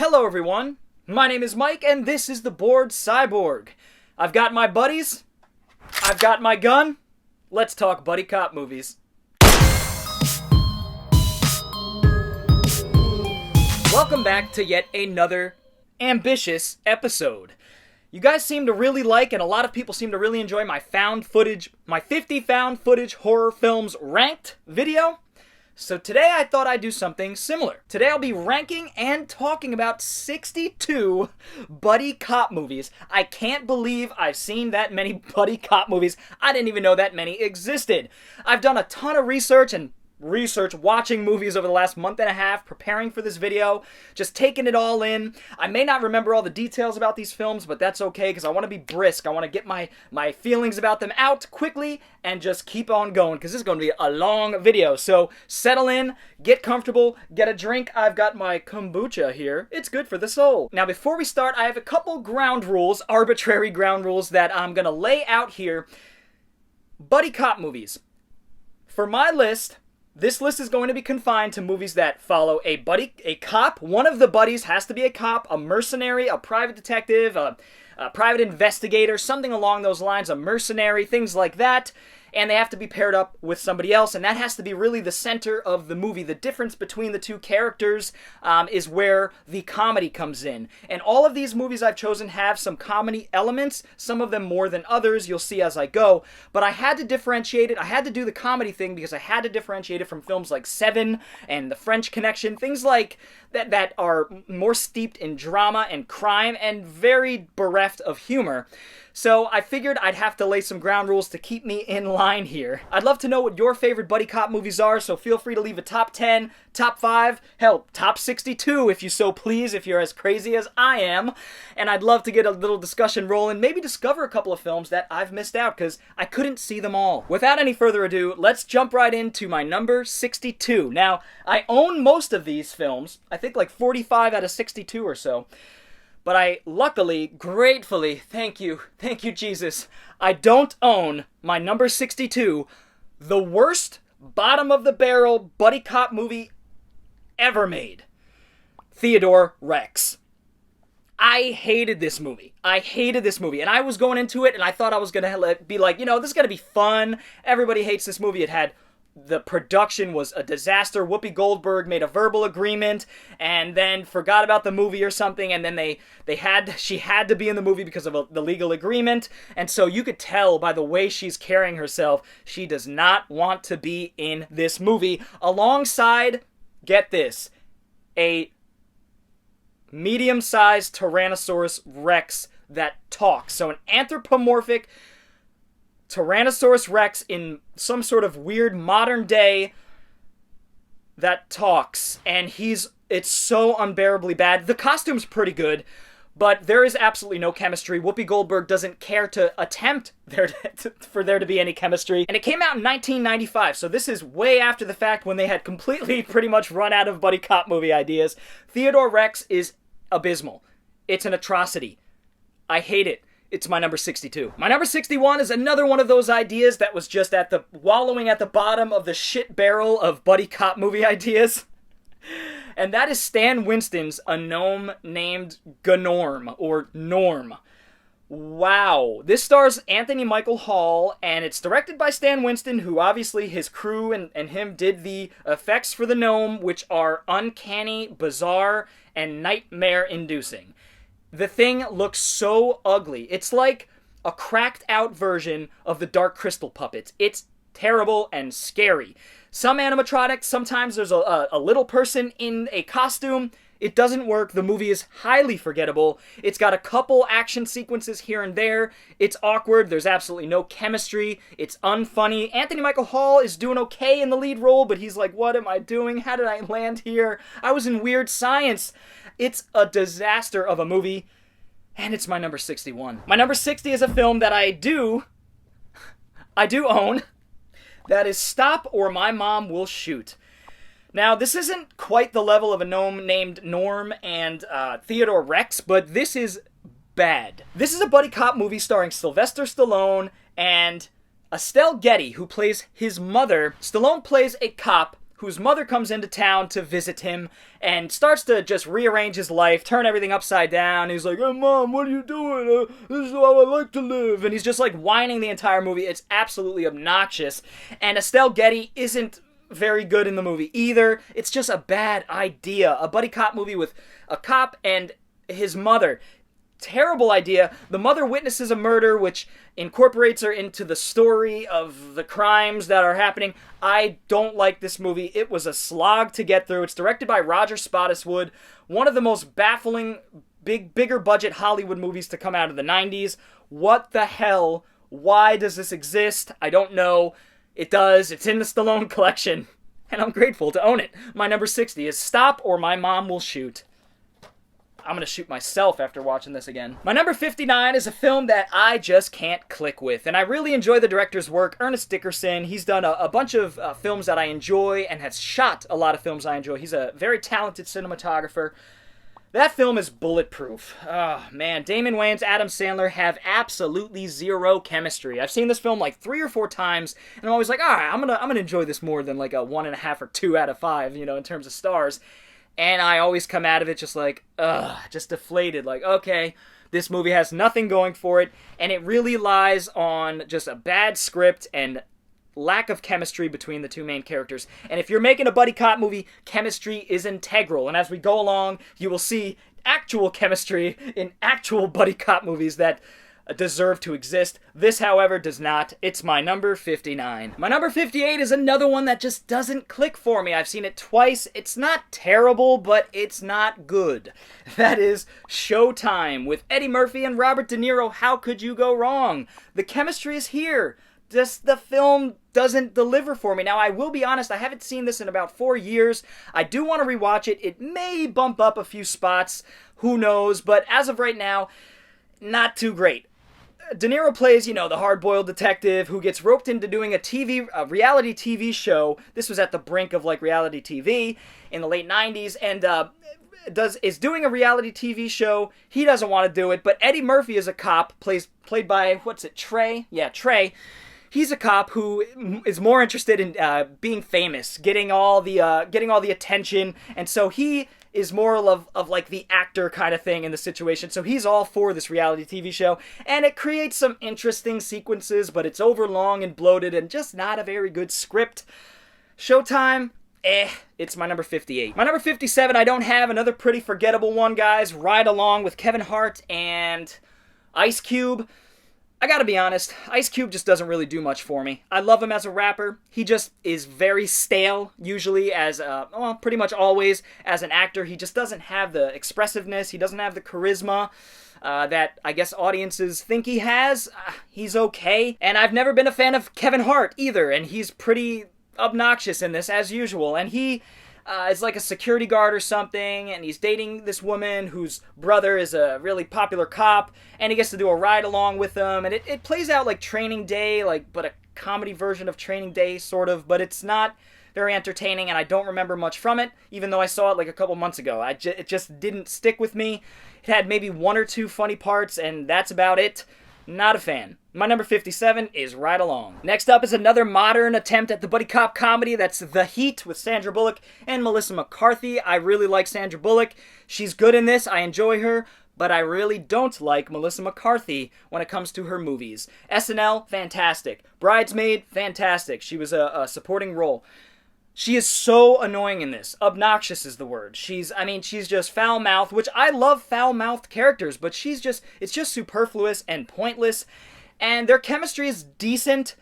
Hello everyone, my name is Mike and this is the Bored Cyborg. I've got my buddies, I've got my gun, let's talk buddy cop movies. Welcome back to yet another ambitious episode. You guys seem to really like, and a lot of people seem to really enjoy my 50 found footage horror films ranked video. So today I thought I'd do something similar. Today I'll be ranking and talking about 62 buddy cop movies. I can't believe I've seen that many buddy cop movies. I didn't even know that many existed. I've done a ton of research watching movies over the last month and a half, preparing for this video, just taking it all in. I may not remember all the details about these films, but that's okay because I want to be brisk. I want to get my feelings about them out quickly and just keep on going because this is going to be a long video. So settle in, get comfortable, get a drink. I've got my kombucha here. It's good for the soul. Now before we start, I have a couple ground rules, arbitrary ground rules that I'm going to lay out here. Buddy cop movies. For my list, this list is going to be confined to movies that follow a cop. One of the buddies has to be a cop, a mercenary, a private detective, a private investigator, something along those lines, a mercenary, things like that. And they have to be paired up with somebody else, and that has to be really the center of the movie. The difference between the two characters is where the comedy comes in. And all of these movies I've chosen have some comedy elements, some of them more than others, you'll see as I go. But I had to differentiate it. I had to do the comedy thing because I had to differentiate it from films like Seven and The French Connection, things like that are more steeped in drama and crime and very bereft of humor. So I figured I'd have to lay some ground rules to keep me in line here. I'd love to know what your favorite buddy cop movies are, so feel free to leave a top 10, top 5, hell, top 62 if you so please, if you're as crazy as I am. And I'd love to get a little discussion rolling, maybe discover a couple of films that I've missed out because I couldn't see them all. Without any further ado, let's jump right into my number 62. Now, I own most of these films, I think like 45 out of 62 or so. But I luckily, gratefully, thank you Jesus, I don't own my number 62, the worst bottom of the barrel buddy cop movie ever made. Theodore Rex. I hated this movie. And I was going into it and I thought I was going to be like, this is going to be fun. Everybody hates this movie. The production was a disaster. Whoopi Goldberg made a verbal agreement and then forgot about the movie or something, and then she had to be in the movie because of the legal agreement, and so you could tell by the way she's carrying herself, she does not want to be in this movie alongside, get this, a medium-sized Tyrannosaurus Rex that talks. So an anthropomorphic Tyrannosaurus Rex in some sort of weird modern day that talks, and it's so unbearably bad. The costume's pretty good, but there is absolutely no chemistry. Whoopi Goldberg doesn't care to attempt for there to be any chemistry. And it came out in 1995, so this is way after the fact when they had completely pretty much run out of buddy cop movie ideas. Theodore Rex is abysmal. It's an atrocity. I hate it. It's my number 62. My number 61 is another one of those ideas that was just wallowing at the bottom of the shit barrel of buddy cop movie ideas. And that is Stan Winston's A Gnome Named Gnorm, or Norm. Wow. This stars Anthony Michael Hall, and it's directed by Stan Winston, who obviously his crew and him did the effects for the gnome, which are uncanny, bizarre, and nightmare-inducing. The thing looks so ugly. It's like a cracked out version of the Dark Crystal puppets. It's terrible and scary. Some animatronics, sometimes there's a little person in a costume. It doesn't work. The movie is highly forgettable. It's got a couple action sequences here and there. It's awkward. There's absolutely no chemistry. It's unfunny. Anthony Michael Hall is doing okay in the lead role, but he's like, what am I doing? How did I land here? I was in Weird Science. It's a disaster of a movie, and it's my number 61. My number 60 is a film that I do own. That is Stop or My Mom Will Shoot. Now, this isn't quite the level of A Gnome Named Norm and Theodore Rex, but this is bad. This is a buddy cop movie starring Sylvester Stallone and Estelle Getty, who plays his mother. Stallone plays a cop whose mother comes into town to visit him and starts to just rearrange his life, turn everything upside down. He's like, "Hey, Mom, what are you doing? This is how I like to live." And he's just like whining the entire movie. It's absolutely obnoxious. And Estelle Getty isn't very good in the movie either. It's just a bad idea. A buddy cop movie with a cop and his mother. Terrible idea. The mother witnesses a murder which incorporates her into the story of the crimes that are happening. I don't like this movie. It was a slog to get through. It's directed by Roger Spottiswoode, one of the most baffling, bigger budget Hollywood movies to come out of the 90s. What the hell? Why does this exist? I don't know. It does. It's in the Stallone collection, and I'm grateful to own it. My number 60 is Stop or My Mom Will Shoot. I'm going to shoot myself after watching this again. My number 59 is a film that I just can't click with, and I really enjoy the director's work, Ernest Dickerson. He's done a bunch of films that I enjoy and has shot a lot of films I enjoy. He's a very talented cinematographer. That film is Bulletproof. Oh, man. Damon Wayans, Adam Sandler have absolutely zero chemistry. I've seen this film like 3 or 4 times, and I'm always like, all right, I'm gonna enjoy this more than like a 1.5 or 2 out of 5, in terms of stars. And I always come out of it just like, just deflated. Like, okay, this movie has nothing going for it, and it really lies on just a bad script and lack of chemistry between the two main characters. And if you're making a buddy cop movie, chemistry is integral. And as we go along, you will see actual chemistry in actual buddy cop movies that deserve to exist. This, however, does not. It's my number 59. My number 58 is another one that just doesn't click for me. I've seen it twice. It's not terrible, but it's not good. That is Showtime with Eddie Murphy and Robert De Niro. How could you go wrong? The chemistry is here. Just the film doesn't deliver for me. Now, I will be honest, I haven't seen this in about 4 years. I do want to rewatch it. It may bump up a few spots. Who knows? But as of right now, not too great. De Niro plays, the hard-boiled detective who gets roped into doing a reality TV show. This was at the brink of, reality TV in the late 90s, and is doing a reality TV show. He doesn't want to do it, but Eddie Murphy is a cop, played by, Trey? Yeah, Trey. He's a cop who is more interested in being famous, getting all the attention, and so he is more of the actor kind of thing in the situation. So he's all for this reality TV show, and it creates some interesting sequences, but it's overlong and bloated and just not a very good script. Showtime, it's my number 58. My number 57, I don't have another pretty forgettable one, guys. Ride Along with Kevin Hart and Ice Cube. I gotta be honest, Ice Cube just doesn't really do much for me. I love him as a rapper. He just is very stale, usually pretty much always as an actor. He just doesn't have the expressiveness. He doesn't have the charisma that I guess audiences think he has. He's okay. And I've never been a fan of Kevin Hart either, and he's pretty obnoxious in this as usual. And he is like a security guard or something, and he's dating this woman whose brother is a really popular cop, and he gets to do a ride along with them, and it plays out like Training Day, but a comedy version of Training Day, sort of, but it's not very entertaining, and I don't remember much from it, even though I saw it a couple months ago. It just didn't stick with me. It had maybe 1 or 2 funny parts, and that's about it. Not a fan. My number 57 is Ride Along. Next up is another modern attempt at the buddy cop comedy. That's The Heat with Sandra Bullock and Melissa McCarthy. I really like Sandra Bullock. She's good in this. I enjoy her. But I really don't like Melissa McCarthy when it comes to her movies. SNL, fantastic. Bridesmaid, fantastic. She was a supporting role. She is so annoying in this. Obnoxious is the word. She's just foul-mouthed, which I love foul-mouthed characters, but it's just superfluous and pointless. And their chemistry is decent,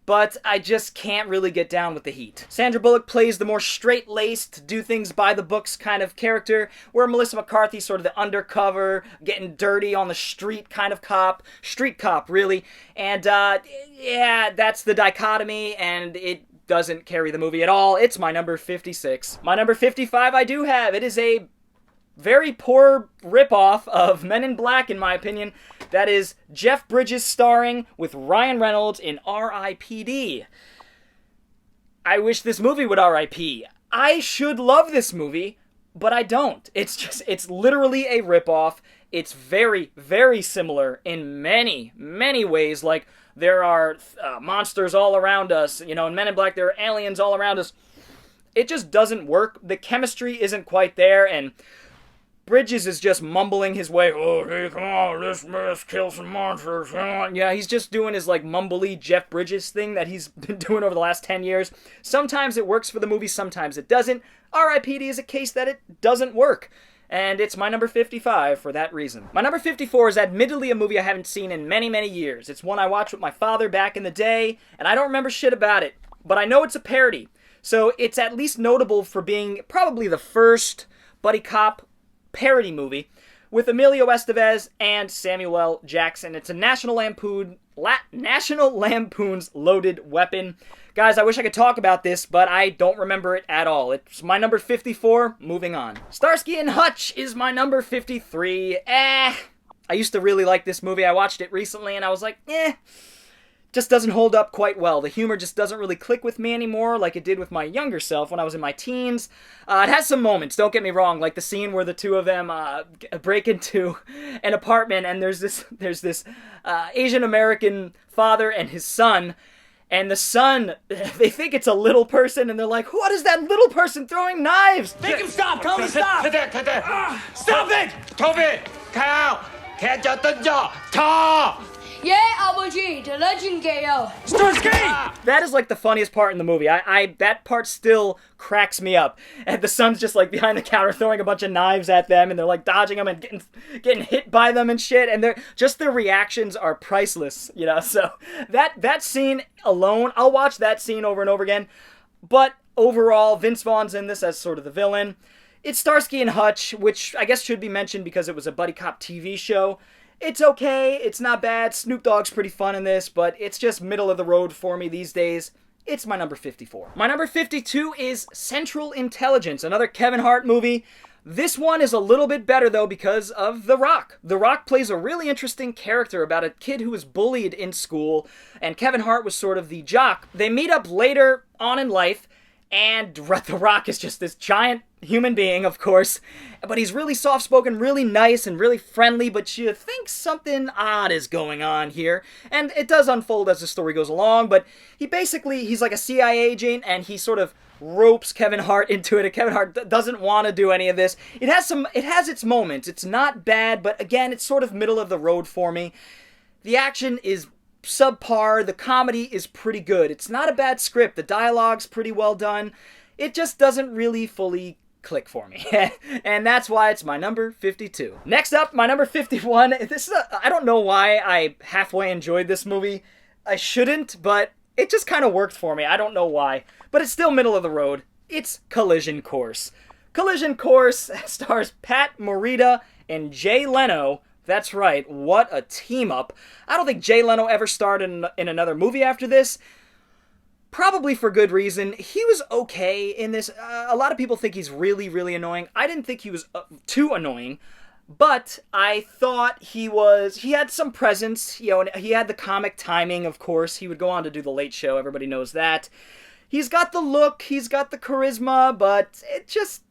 but I just can't really get down with the Heat. Sandra Bullock plays the more straight-laced, do things by the books kind of character, where Melissa McCarthy's sort of the undercover, getting dirty on the street kind of cop. Street cop, really. And, that's the dichotomy, and it doesn't carry the movie at all. It's my number 56. My number 55 I do have. It is a very poor ripoff of Men in Black, in my opinion. That is Jeff Bridges starring with Ryan Reynolds in R.I.P.D. I wish this movie would R.I.P. I should love this movie, but I don't. It's literally a ripoff. It's very, very similar in many, many ways. There are monsters all around us. In Men in Black, there are aliens all around us. it just doesn't work. The chemistry isn't quite there, and Bridges is just mumbling his way, oh, hey, come on, let's kill some monsters, come on. Yeah, he's just doing his, like, mumbly Jeff Bridges thing that he's been doing over the last 10 years. Sometimes it works for the movie, sometimes it doesn't. R.I.P.D. is a case that it doesn't work. And it's my number 55 for that reason. My number 54 is admittedly a movie I haven't seen in many, many years. It's one I watched with my father back in the day, and I don't remember shit about it. But I know it's a parody. So it's at least notable for being probably the first buddy cop parody movie with Emilio Estevez and Samuel L. Jackson. It's a National Lampoon's Loaded Weapon. Guys, I wish I could talk about this, but I don't remember it at all. It's my number 54. Moving on. Starsky and Hutch is my number 53. I used to really like this movie. I watched it recently and I was like, just doesn't hold up quite well. The humor just doesn't really click with me anymore like it did with my younger self when I was in my teens. It has some moments, don't get me wrong, like the scene where the two of them break into an apartment and there's this Asian American father and his son. And the son, they think it's a little person, and they're like, what is that little person throwing knives? Make him stop! Tell him to stop! Stop it! Toby! Kyle! 예, 아버지, the legend 게요. Starsky! That is like the funniest part in the movie. That part still cracks me up. And the son's just like behind the counter throwing a bunch of knives at them, and they're like dodging them and getting hit by them and shit. And their reactions are priceless, you know. So that scene alone, I'll watch that scene over and over again. But overall, Vince Vaughn's in this as sort of the villain. It's Starsky and Hutch, which I guess should be mentioned because it was a buddy cop TV show. It's okay, it's not bad, Snoop Dogg's pretty fun in this, but it's just middle of the road for me these days. It's my number 54. My number 52 is Central Intelligence, another Kevin Hart movie. This one is a little bit better, though, because of The Rock. The Rock plays a really interesting character about a kid who was bullied in school, and Kevin Hart was sort of the jock. They meet up later on in life, and The Rock is just this giant human being, of course, but he's really soft-spoken, really nice, and really friendly, but you think something odd is going on here, and it does unfold as the story goes along, but he's like a CIA agent, and he sort of ropes Kevin Hart into it, and Kevin Hart doesn't want to do any of this. It has its moments. It's not bad, but again, it's sort of middle of the road for me. The action is subpar. The comedy is pretty good. It's not a bad script. The dialogue's pretty well done. It just doesn't really fully click for me. And that's why it's my number 52. Next up, my number 51. I don't know why I halfway enjoyed this movie. I shouldn't, but it just kind of worked for me. I don't know why. But it's still middle of the road. It's Collision Course. Collision Course stars Pat Morita and Jay Leno. That's right, what a team-up. I don't think Jay Leno ever starred in another movie after this. Probably for good reason. He was okay in this. A lot of people think he's really, really annoying. I didn't think he was too annoying, but I thought he had some presence. You know, he had the comic timing, of course. He would go on to do The Late Show, everybody knows that. He's got the look, he's got the charisma, but it just...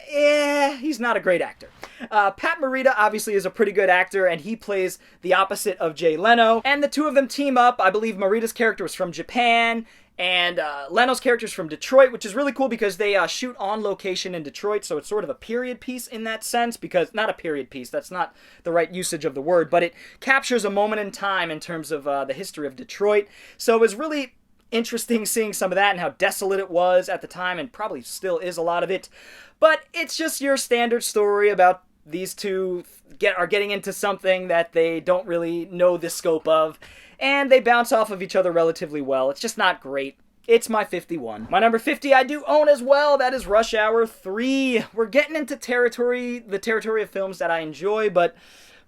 he's not a great actor. Pat Morita obviously is a pretty good actor, and he plays the opposite of Jay Leno. And the two of them team up. I believe Morita's character was from Japan, and Leno's character is from Detroit, which is really cool because they shoot on location in Detroit, so it's sort of a period piece in that sense, because, not a period piece, that's not the right usage of the word, but it captures a moment in time in terms of the history of Detroit. So it was really interesting seeing some of that and how desolate it was at the time, and probably still is a lot of it. But it's just your standard story about these two are getting into something that they don't really know the scope of, and they bounce off of each other relatively well. It's just not great. It's my 51. My number 50 I do own as well. That is Rush Hour 3. We're getting into the territory of films that I enjoy, but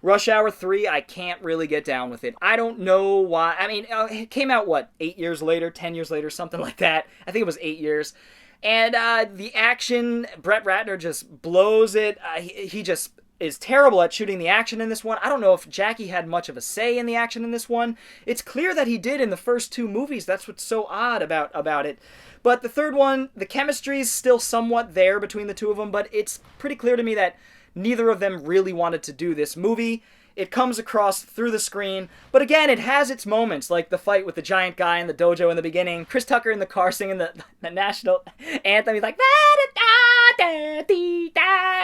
Rush Hour 3, I can't really get down with it. I don't know why. I mean, it came out, 8 years later, 10 years later, something like that. I think it was 8 years. And the action, Brett Ratner just blows it. He just is terrible at shooting the action in this one. I don't know if Jackie had much of a say in the action in this one. It's clear that he did in the first two movies. That's what's so odd about it. But the third one, the chemistry is still somewhat there between the two of them, but it's pretty clear to me that neither of them really wanted to do this movie. it comes across through the screen. But again, it has its moments, like the fight with the giant guy in the dojo in the beginning. Chris Tucker in the car singing the national anthem. He's like,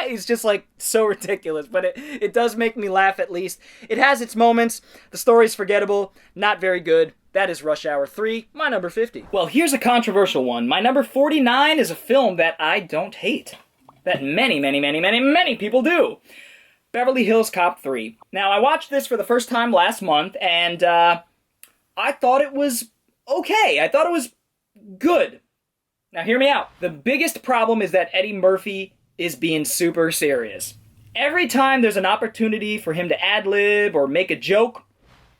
he's just like so ridiculous, but it does make me laugh at least. It has its moments. The story's forgettable, not very good. That is Rush Hour 3, my number 50. Well, here's a controversial one. My number 49 is a film that I don't hate. That many people do. Beverly Hills Cop 3. Now, I watched this for the first time last month, and I thought it was okay. I thought it was good. Now, hear me out. The biggest problem is that Eddie Murphy is being super serious. Every time there's an opportunity for him to ad-lib or make a joke,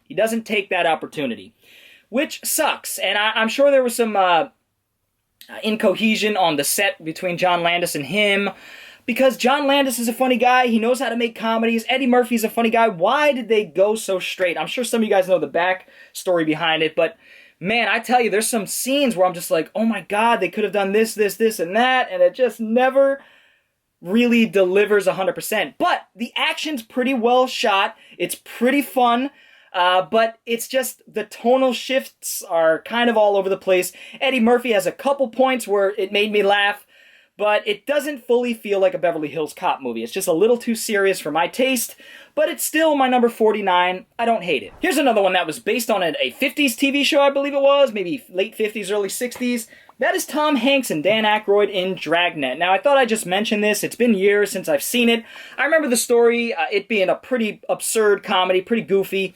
he doesn't take that opportunity, which sucks. And I'm sure there was some incohesion on the set between John Landis and him, because John Landis is a funny guy. He knows how to make comedies. Eddie Murphy's a funny guy. Why did they go so straight? I'm sure some of you guys know the back story behind it, but man, I tell you, there's some scenes where I'm just like, oh my God, they could have done this, and that, and it just never really delivers 100%. But the action's pretty well shot. It's pretty fun. But it's just the tonal shifts are kind of all over the place. Eddie Murphy has a couple points where it made me laugh, but it doesn't fully feel like a Beverly Hills Cop movie. It's just a little too serious for my taste, but it's still my number 49. I don't hate it. Here's another one that was based on a 50s TV show, I believe it was, maybe late 50s, early 60s. That is Tom Hanks and Dan Aykroyd in Dragnet. Now, I thought I'd just mention this. It's been years since I've seen it. I remember the story, it being a pretty absurd comedy, pretty goofy.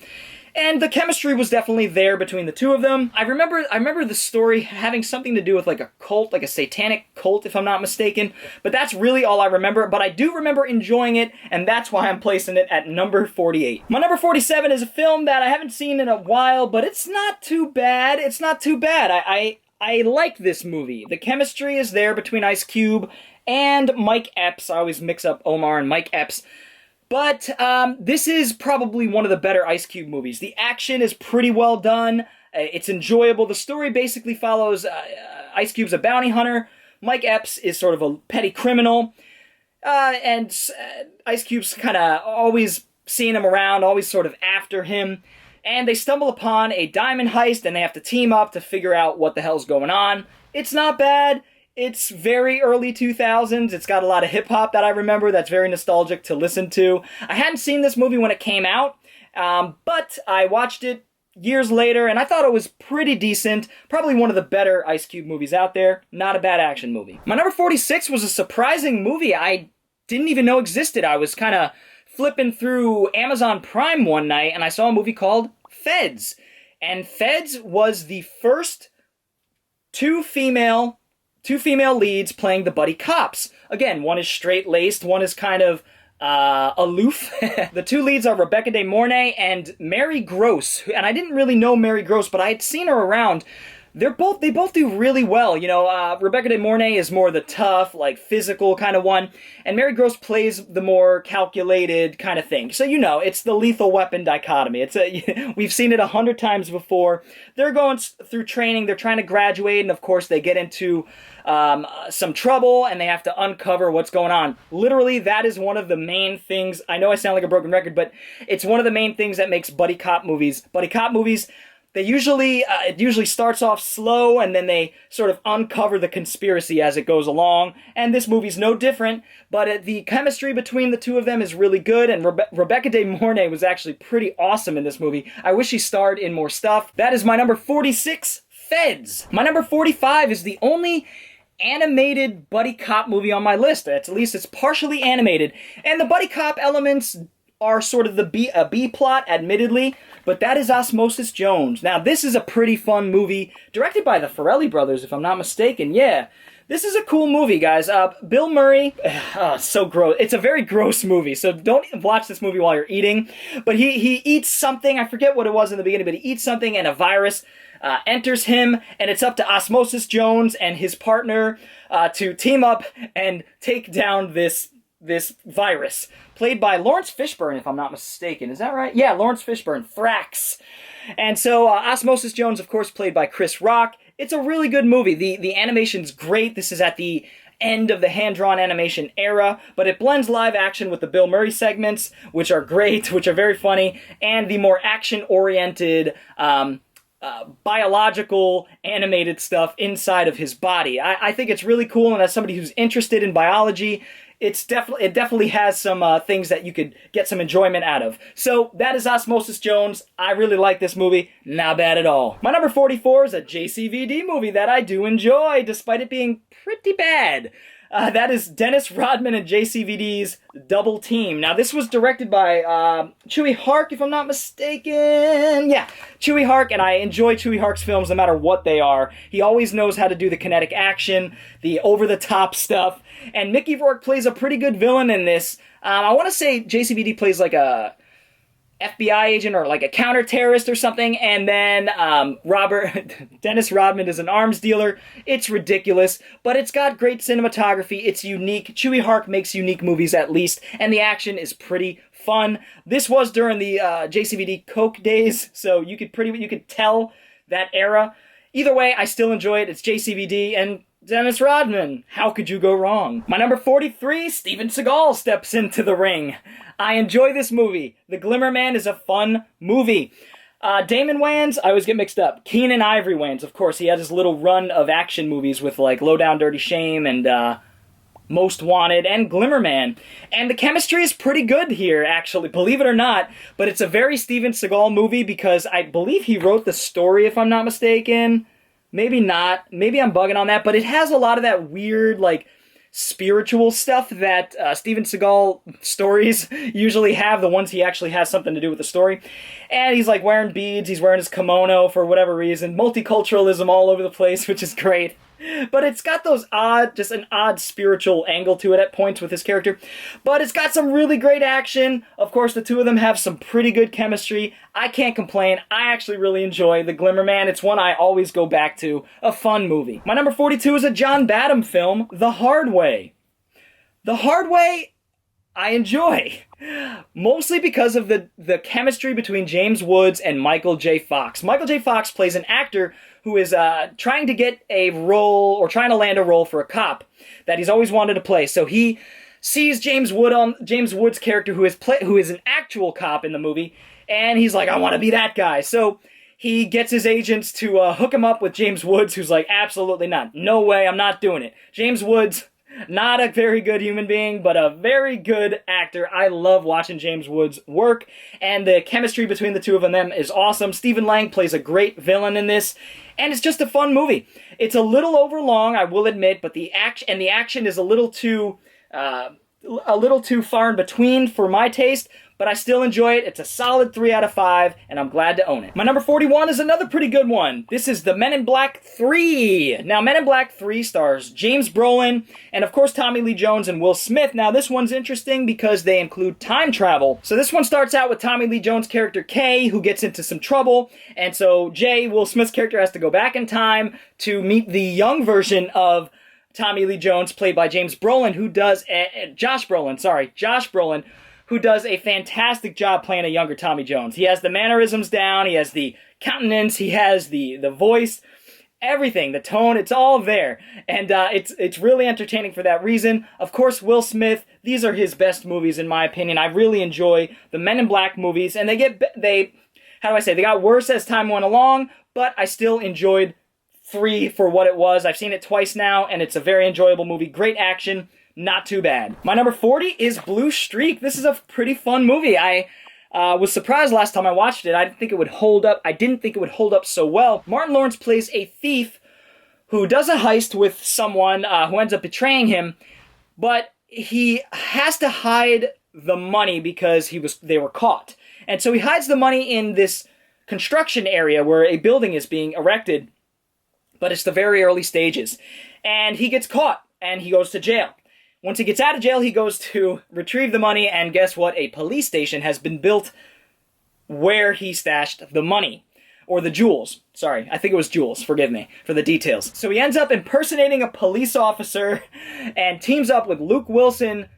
And the chemistry was definitely there between the two of them. I remember the story having something to do with like a cult, like a satanic cult, if I'm not mistaken. But that's really all I remember. But I do remember enjoying it, and that's why I'm placing it at number 48. My number 47 is a film that I haven't seen in a while, but it's not too bad. It's not too bad. I like this movie. The chemistry is there between Ice Cube and Mike Epps. I always mix up Omar and Mike Epps. But this is probably one of the better Ice Cube movies. The action is pretty well done. It's enjoyable. The story basically follows Ice Cube's a bounty hunter. Mike Epps is sort of a petty criminal. And Ice Cube's kind of always seeing him around, always sort of after him. And they stumble upon a diamond heist, and they have to team up to figure out what the hell's going on. It's not bad. It's very early 2000s. It's got a lot of hip-hop that I remember that's very nostalgic to listen to. I hadn't seen this movie when it came out, but I watched it years later, and I thought it was pretty decent. Probably one of the better Ice Cube movies out there. Not a bad action movie. My number 46 was a surprising movie I didn't even know existed. I was kind of flipping through Amazon Prime one night, and I saw a movie called Feds. And Feds was the first two female leads playing the buddy cops. Again, one is straight-laced, one is kind of aloof. The two leads are Rebecca De Mornay and Mary Gross. And I didn't really know Mary Gross, but I had seen her around. They both do really well. You know, Rebecca De Mornay is more the tough, like, physical kind of one, and Mary Gross plays the more calculated kind of thing. So, you know, it's the Lethal Weapon dichotomy. We've seen it 100 times before. They're going through training, they're trying to graduate, and of course they get into some trouble, and they have to uncover what's going on. Literally, that is one of the main things. I know I sound like a broken record, but it's one of the main things that makes buddy cop movies. Buddy cop movies, it usually starts off slow, and then they sort of uncover the conspiracy as it goes along. And this movie's no different, but the chemistry between the two of them is really good, and Rebecca De Mornay was actually pretty awesome in this movie. I wish she starred in more stuff. That is my number 46, Feds. My number 45 is the only animated buddy cop movie on my list. At least it's partially animated. And the buddy cop elements are sort of a B plot, admittedly, but that is Osmosis Jones. Now, this is a pretty fun movie, directed by the Farrelly brothers, if I'm not mistaken. Yeah, this is a cool movie, guys. Bill Murray, so gross. It's a very gross movie, so don't watch this movie while you're eating. But he eats something, I forget what it was in the beginning, but he eats something and a virus enters him, and it's up to Osmosis Jones and his partner to team up and take down this virus, played by Lawrence Fishburne, if I'm not mistaken. Is that right? Yeah, Lawrence Fishburne, Thrax. And so Osmosis Jones, of course, played by Chris Rock. It's a really good movie. The animation's great. This is at the end of the hand-drawn animation era, but it blends live action with the Bill Murray segments, which are great, which are very funny, and the more action-oriented, biological animated stuff inside of his body. I think it's really cool, and as somebody who's interested in biology, it definitely has some things that you could get some enjoyment out of. So that is Osmosis Jones. I really like this movie. Not bad at all. My number 44 is a JCVD movie that I do enjoy, despite it being pretty bad. That is Dennis Rodman and JCVD's Double Team. Now, this was directed by Chewy Hark, if I'm not mistaken. Yeah, Chewy Hark, and I enjoy Chewy Hark's films no matter what they are. He always knows how to do the kinetic action, the over-the-top stuff, and Mickey Rourke plays a pretty good villain in this. I want to say JCVD plays like a FBI agent or like a counter-terrorist or something, and then Dennis Rodman is an arms dealer. It's ridiculous, but it's got great cinematography. It's unique. Chewy Hark makes unique movies at least, and the action is pretty fun. This was during the JCVD Coke days, so you could tell that era. Either way, I still enjoy it. It's JCVD, and Dennis Rodman. How could you go wrong? My number 43, Steven Seagal steps into the ring. I enjoy this movie. The Glimmer Man is a fun movie. Damon Wayans, I always get mixed up. Keenan Ivory Wayans, of course. He had his little run of action movies with like Low Down Dirty Shame and Most Wanted and Glimmer Man. And the chemistry is pretty good here, actually, believe it or not. But it's a very Steven Seagal movie because I believe he wrote the story, if I'm not mistaken. Maybe not. Maybe I'm bugging on that. But it has a lot of that weird, like, spiritual stuff that Steven Seagal stories usually have, the ones he actually has something to do with the story. And he's like wearing beads, he's wearing his kimono for whatever reason, multiculturalism all over the place, which is great. But it's got those just an odd spiritual angle to it at points with his character. But it's got some really great action. Of course, the two of them have some pretty good chemistry. I can't complain. I actually really enjoy The Glimmer Man. It's one I always go back to. A fun movie. My number 42 is a John Badham film, The Hard Way. The Hard Way, I enjoy. Mostly because of the chemistry between James Woods and Michael J. Fox. Michael J. Fox plays an actor who is trying to get a role, or trying to land a role for a cop that he's always wanted to play. So he sees James Woods' character, who is an actual cop in the movie, and he's like, I want to be that guy. So he gets his agents to hook him up with James Woods, who's like, absolutely not. No way, I'm not doing it. James Woods, not a very good human being, but a very good actor. I love watching James Woods work, and the chemistry between the two of them is awesome. Stephen Lang plays a great villain in this, and it's just a fun movie. It's a little overlong, I will admit, but the action is a little too far in between for my taste, but I still enjoy it. It's a solid 3 out of 5, and I'm glad to own it. My number 41 is another pretty good one. This is the Men in Black 3. Now, Men in Black 3 stars James Brolin, and of course Tommy Lee Jones and Will Smith. Now, this one's interesting because they include time travel. So this one starts out with Tommy Lee Jones' character Kay, who gets into some trouble, and so Jay, Will Smith's character, has to go back in time to meet the young version of Tommy Lee Jones, played by James Brolin, who does Josh Brolin, who does a fantastic job playing a younger Tommy Jones. He has the mannerisms down, he has the countenance, he has the voice, everything, the tone, it's all there. And it's really entertaining for that reason. Of course, Will Smith, these are his best movies in my opinion. I really enjoy the Men in Black movies, and they got worse as time went along, but I still enjoyed 3 for what it was. I've seen it twice now, and it's a very enjoyable movie. Great action. Not too bad. My number 40 is Blue Streak. This is a pretty fun movie. I was surprised last time I watched it. I didn't think it would hold up so well. Martin Lawrence plays a thief who does a heist with someone who ends up betraying him, but he has to hide the money because they were caught. And so he hides the money in this construction area where a building is being erected, but it's the very early stages. And he gets caught, and he goes to jail. Once he gets out of jail, he goes to retrieve the money, and guess what? A police station has been built where he stashed the money. Or the jewels. Sorry, I think it was jewels. Forgive me for the details. So he ends up impersonating a police officer and teams up with Luke Wilson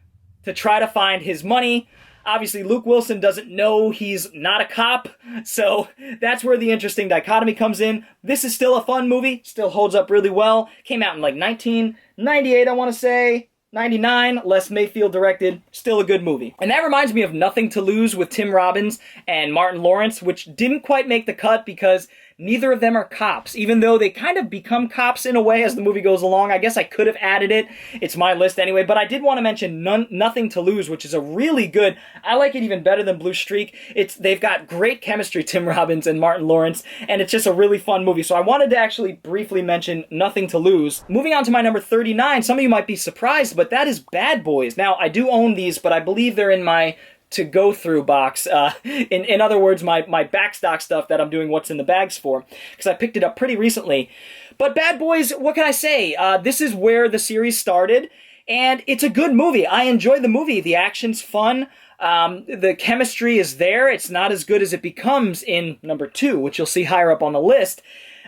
to try to find his money. Obviously, Luke Wilson doesn't know he's not a cop, so that's where the interesting dichotomy comes in. This is still a fun movie, still holds up really well. Came out in like 1998, I want to say. 99, Les Mayfield directed, still a good movie. And that reminds me of Nothing to Lose with Tim Robbins and Martin Lawrence, which didn't quite make the cut because neither of them are cops, even though they kind of become cops in a way as the movie goes along. I guess I could have added it. It's my list anyway, but I did want to mention Nothing to Lose, which is a really good, I like it even better than Blue Streak. They've got great chemistry, Tim Robbins and Martin Lawrence, and it's just a really fun movie. So I wanted to actually briefly mention Nothing to Lose. Moving on to my number 39, some of you might be surprised, but that is Bad Boys. Now, I do own these, but I believe they're in my to go through box. In other words, my backstock stuff that I'm doing what's in the bags for, because I picked it up pretty recently. But Bad Boys, what can I say? This is where the series started, and it's a good movie. I enjoy the movie. The action's fun. The chemistry is there. It's not as good as it becomes in number 2, which you'll see higher up on the list,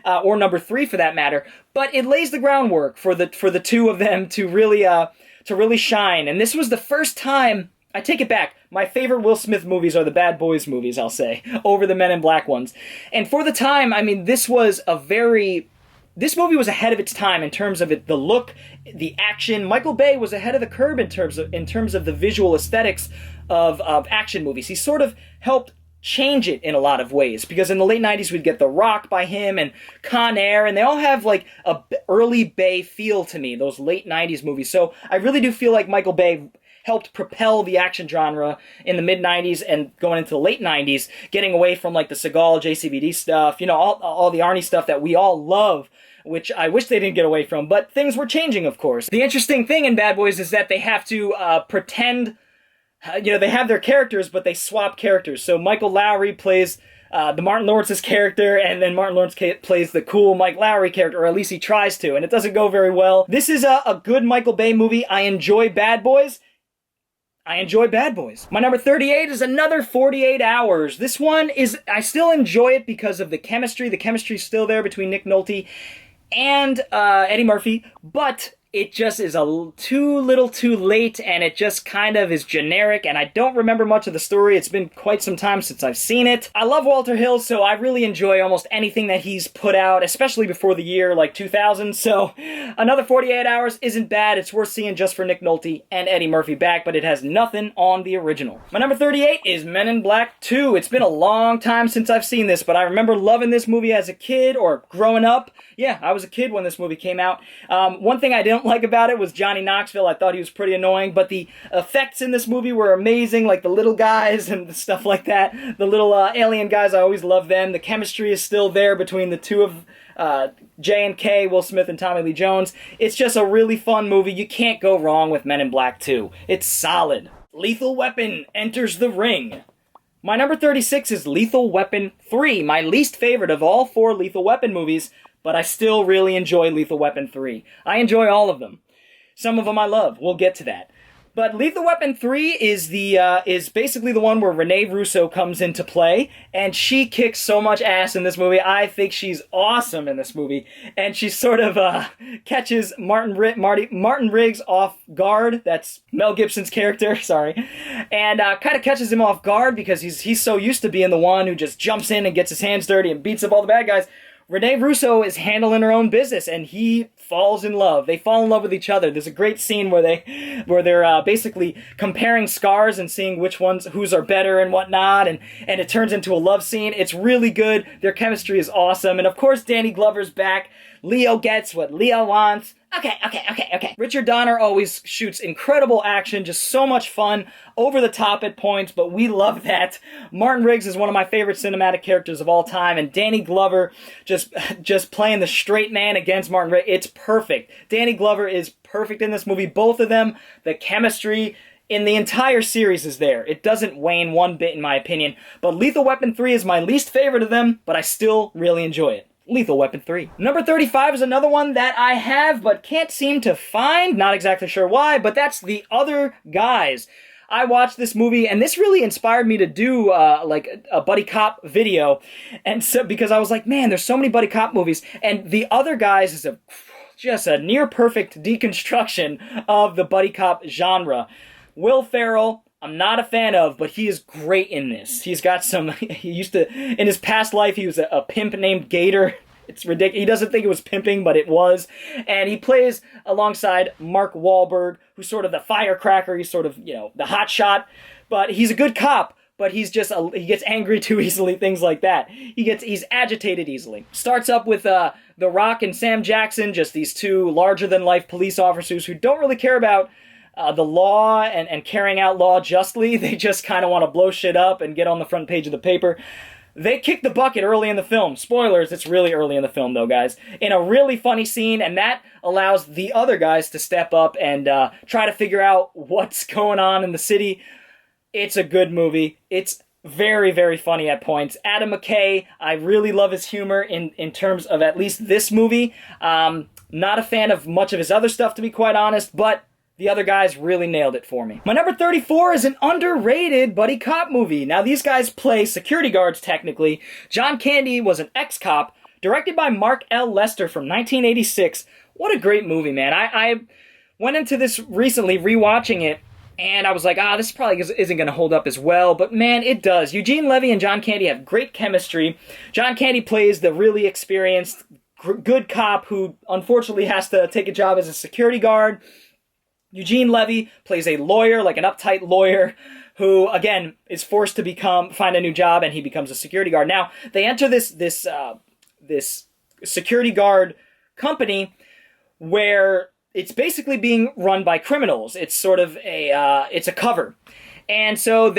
or number 3 for that matter. But it lays the groundwork for the two of them to really shine. And this was the first time. I take it back. My favorite Will Smith movies are the Bad Boys movies, I'll say, over the Men in Black ones. And for the time, I mean, this movie was ahead of its time in terms of the look, the action. Michael Bay was ahead of the curve in terms of the visual aesthetics of action movies. He sort of helped change it in a lot of ways, because in the late 90s we'd get The Rock by him and Con Air, and they all have like a early Bay feel to me, those late 90s movies. So I really do feel like Michael Bay helped propel the action genre in the mid-90s and going into the late 90s, getting away from like the Seagal, JCVD stuff, you know, all the Arnie stuff that we all love, which I wish they didn't get away from, but things were changing, of course. The interesting thing in Bad Boys is that they have to pretend, they have their characters, but they swap characters. So Michael Lowry plays the Martin Lawrence's character, and then Martin Lawrence plays the cool Mike Lowry character, or at least he tries to, and it doesn't go very well. This is a good Michael Bay movie. I enjoy Bad Boys. My number 38 is another 48 Hours. This one I still enjoy it because of the chemistry. The chemistry's still there between Nick Nolte and Eddie Murphy, but it just is too little too late, and it just kind of is generic, and I don't remember much of the story. It's been quite some time since I've seen it. I love Walter Hill, so I really enjoy almost anything that he's put out, especially before the year like 2000, so another 48 Hours isn't bad. It's worth seeing just for Nick Nolte and Eddie Murphy back, but it has nothing on the original. My number 38 is Men in Black 2. It's been a long time since I've seen this, but I remember loving this movie as a kid, or growing up. Yeah, I was a kid when this movie came out. One thing I didn't like about it was Johnny Knoxville. I thought he was pretty annoying, but the effects in this movie were amazing, like the little guys and stuff like that. The little alien guys, I always love them. The chemistry is still there between the two of J&K, Will Smith and Tommy Lee Jones. It's just a really fun movie. You can't go wrong with Men in Black 2. It's solid. Lethal Weapon enters the ring. My number 36 is Lethal Weapon 3, my least favorite of all 4 Lethal Weapon movies, but I still really enjoy Lethal Weapon 3. I enjoy all of them. Some of them I love. We'll get to that. But Lethal Weapon 3 is basically the one where Renee Russo comes into play, and she kicks so much ass in this movie. I think she's awesome in this movie, and she sort of catches Martin Riggs off guard. That's Mel Gibson's character, sorry, and kind of catches him off guard because he's so used to being the one who just jumps in and gets his hands dirty and beats up all the bad guys. Renee Russo is handling her own business, and he falls in love. They fall in love with each other. There's a great scene where they're basically comparing scars and seeing whose are better and whatnot, and it turns into a love scene. It's really good. Their chemistry is awesome, and of course Danny Glover's back. Leo gets what Leo wants. Okay. Richard Donner always shoots incredible action, just so much fun, over the top at points, but we love that. Martin Riggs is one of my favorite cinematic characters of all time, and Danny Glover just playing the straight man against Martin Riggs. It's perfect. Danny Glover is perfect in this movie. Both of them, the chemistry in the entire series is there. It doesn't wane one bit in my opinion, but Lethal Weapon 3 is my least favorite of them, but I still really enjoy it. Lethal Weapon 3. Number 35 is another one that I have but can't seem to find. Not exactly sure why, but that's The Other Guys. I watched this movie, and this really inspired me to do like a buddy cop video, and so because I was like, man, there's so many buddy cop movies, and The Other Guys is just a near perfect deconstruction of the buddy cop genre. Will Ferrell, I'm not a fan of, but he is great in this. He's got some, in his past life, he was a pimp named Gator. It's ridiculous. He doesn't think it was pimping, but it was. And he plays alongside Mark Wahlberg, who's sort of the firecracker. He's sort of, the hot shot. But he's a good cop, but he gets angry too easily, things like that. He's agitated easily. Starts up with The Rock and Sam Jackson, just these two larger-than-life police officers who don't really care about the law and carrying out law justly. They just kind of want to blow shit up and get on the front page of the paper. They kick the bucket early in the film. Spoilers, it's really early in the film though, guys. In a really funny scene, and that allows the other guys to step up and try to figure out what's going on in the city. It's a good movie. It's very, very funny at points. Adam McKay, I really love his humor in terms of at least this movie. Not a fan of much of his other stuff, to be quite honest, but the other guys really nailed it for me. My number 34 is an underrated buddy cop movie. Now, these guys play security guards, technically. John Candy was an ex-cop, directed by Mark L. Lester from 1986. What a great movie, man. I went into this recently, rewatching it, and I was like, this probably isn't going to hold up as well. But man, it does. Eugene Levy and John Candy have great chemistry. John Candy plays the really experienced, good cop who unfortunately has to take a job as a security guard. Eugene Levy plays a lawyer, like an uptight lawyer, who, again, is forced to find a new job, and he becomes a security guard. Now, they enter this security guard company where it's basically being run by criminals. It's sort of it's a cover. And so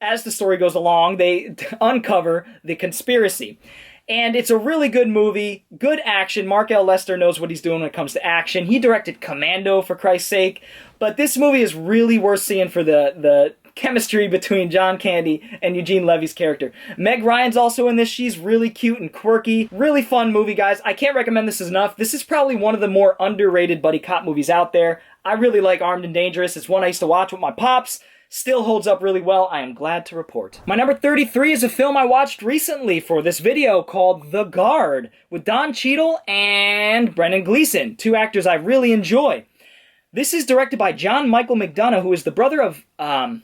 as the story goes along, they uncover the conspiracy. And it's a really good movie, good action. Mark L. Lester knows what he's doing when it comes to action. He directed Commando, for Christ's sake. But this movie is really worth seeing for the chemistry between John Candy and Eugene Levy's character. Meg Ryan's also in this. She's really cute and quirky. Really fun movie, guys. I can't recommend this enough. This is probably one of the more underrated buddy cop movies out there. I really like Armed and Dangerous. It's one I used to watch with my pops. Still holds up really well, I am glad to report. My number 33 is a film I watched recently for this video called The Guard, with Don Cheadle and Brendan Gleeson, two actors I really enjoy. This is directed by John Michael McDonough, who is the brother of Martin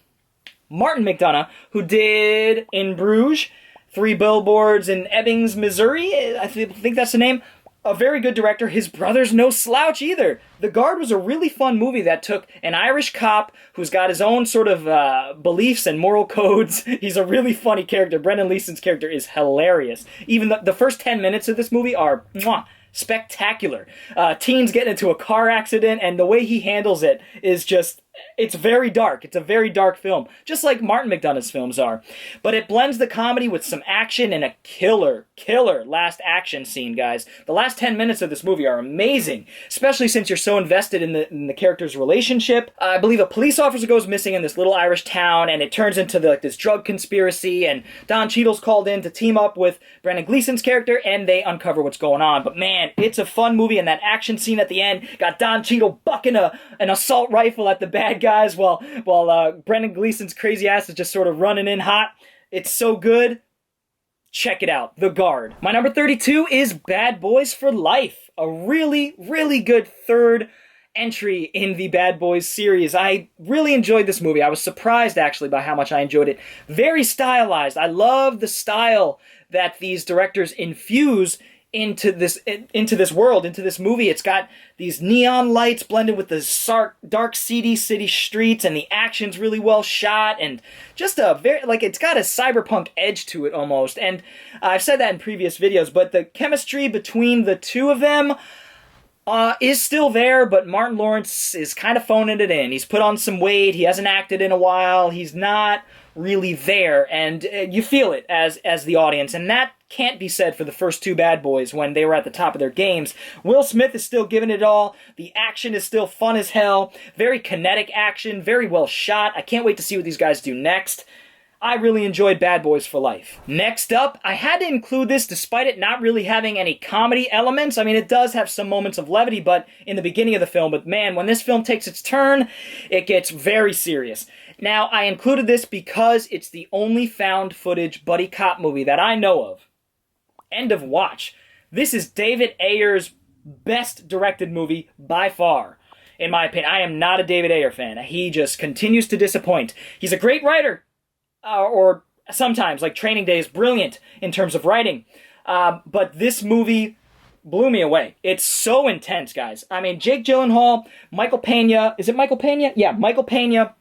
McDonough, who did In Bruges, 3 Billboards in Ebbings, Missouri, I think that's the name. A very good director. His brother's no slouch either. The Guard was a really fun movie that took an Irish cop who's got his own sort of beliefs and moral codes. He's a really funny character. Brendan Gleeson's character is hilarious. Even the first 10 minutes of this movie are spectacular. Teens get into a car accident, and the way he handles it is just... It's very dark. It's a very dark film, just like Martin McDonough's films are. But it blends the comedy with some action and a killer last action scene, guys. The last 10 minutes of this movie are amazing, especially since you're so invested in the character's relationship. I believe a police officer goes missing in this little Irish town, and it turns into this drug conspiracy, and Don Cheadle's called in to team up with Brendan Gleeson's character, and they uncover what's going on. But man, it's a fun movie, and that action scene at the end got Don Cheadle bucking an assault rifle at the bad guys while Brendan Gleeson's crazy ass is just sort of running in hot. It's so good. Check it out. The Guard. My number 32 is Bad Boys for Life. A really, really good third entry in the Bad Boys series. I really enjoyed this movie. I was surprised, actually, by how much I enjoyed it. Very stylized. I love the style that these directors infuse into this world, into this movie. It's got these neon lights blended with the dark, seedy city streets, and the action's really well shot, and just it's got a cyberpunk edge to it almost. And I've said that in previous videos, but the chemistry between the two of them is still there, but Martin Lawrence is kind of phoning it in. He's put on some weight. He hasn't acted in a while. He's not really there, and you feel it as the audience, and that can't be said for the first two Bad Boys when they were at the top of their games. Will Smith is still giving it all. The action is still fun as hell. Very kinetic action, very well shot. I can't wait to see what these guys do next. I really enjoyed Bad Boys for Life. Next up, I had to include this despite it not really having any comedy elements. I mean, it does have some moments of levity, but in the beginning of the film. But man, when this film takes its turn, it gets very serious. Now, I included this because it's the only found footage buddy cop movie that I know of. End of watch. This is David Ayer's best directed movie by far. in my opinion. I am not a David Ayer fan. He just continues to disappoint. He's a great writer, or sometimes, like Training Day is brilliant in terms of writing. But this movie blew me away. It's so intense, guys. I mean, Jake Gyllenhaal, Michael Pena, is it Michael Pena? Yeah, Michael Pena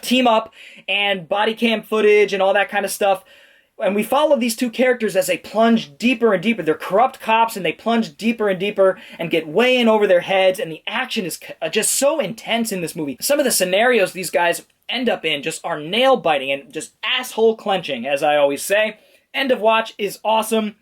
team up, and body cam footage and all that kind of stuff. And we follow these two characters as they plunge deeper and deeper. They're corrupt cops, and they plunge deeper and deeper and get way in over their heads, and the action is just so intense in this movie. Some of the scenarios these guys end up in just are nail-biting and just asshole-clenching, as I always say. End of Watch is awesome.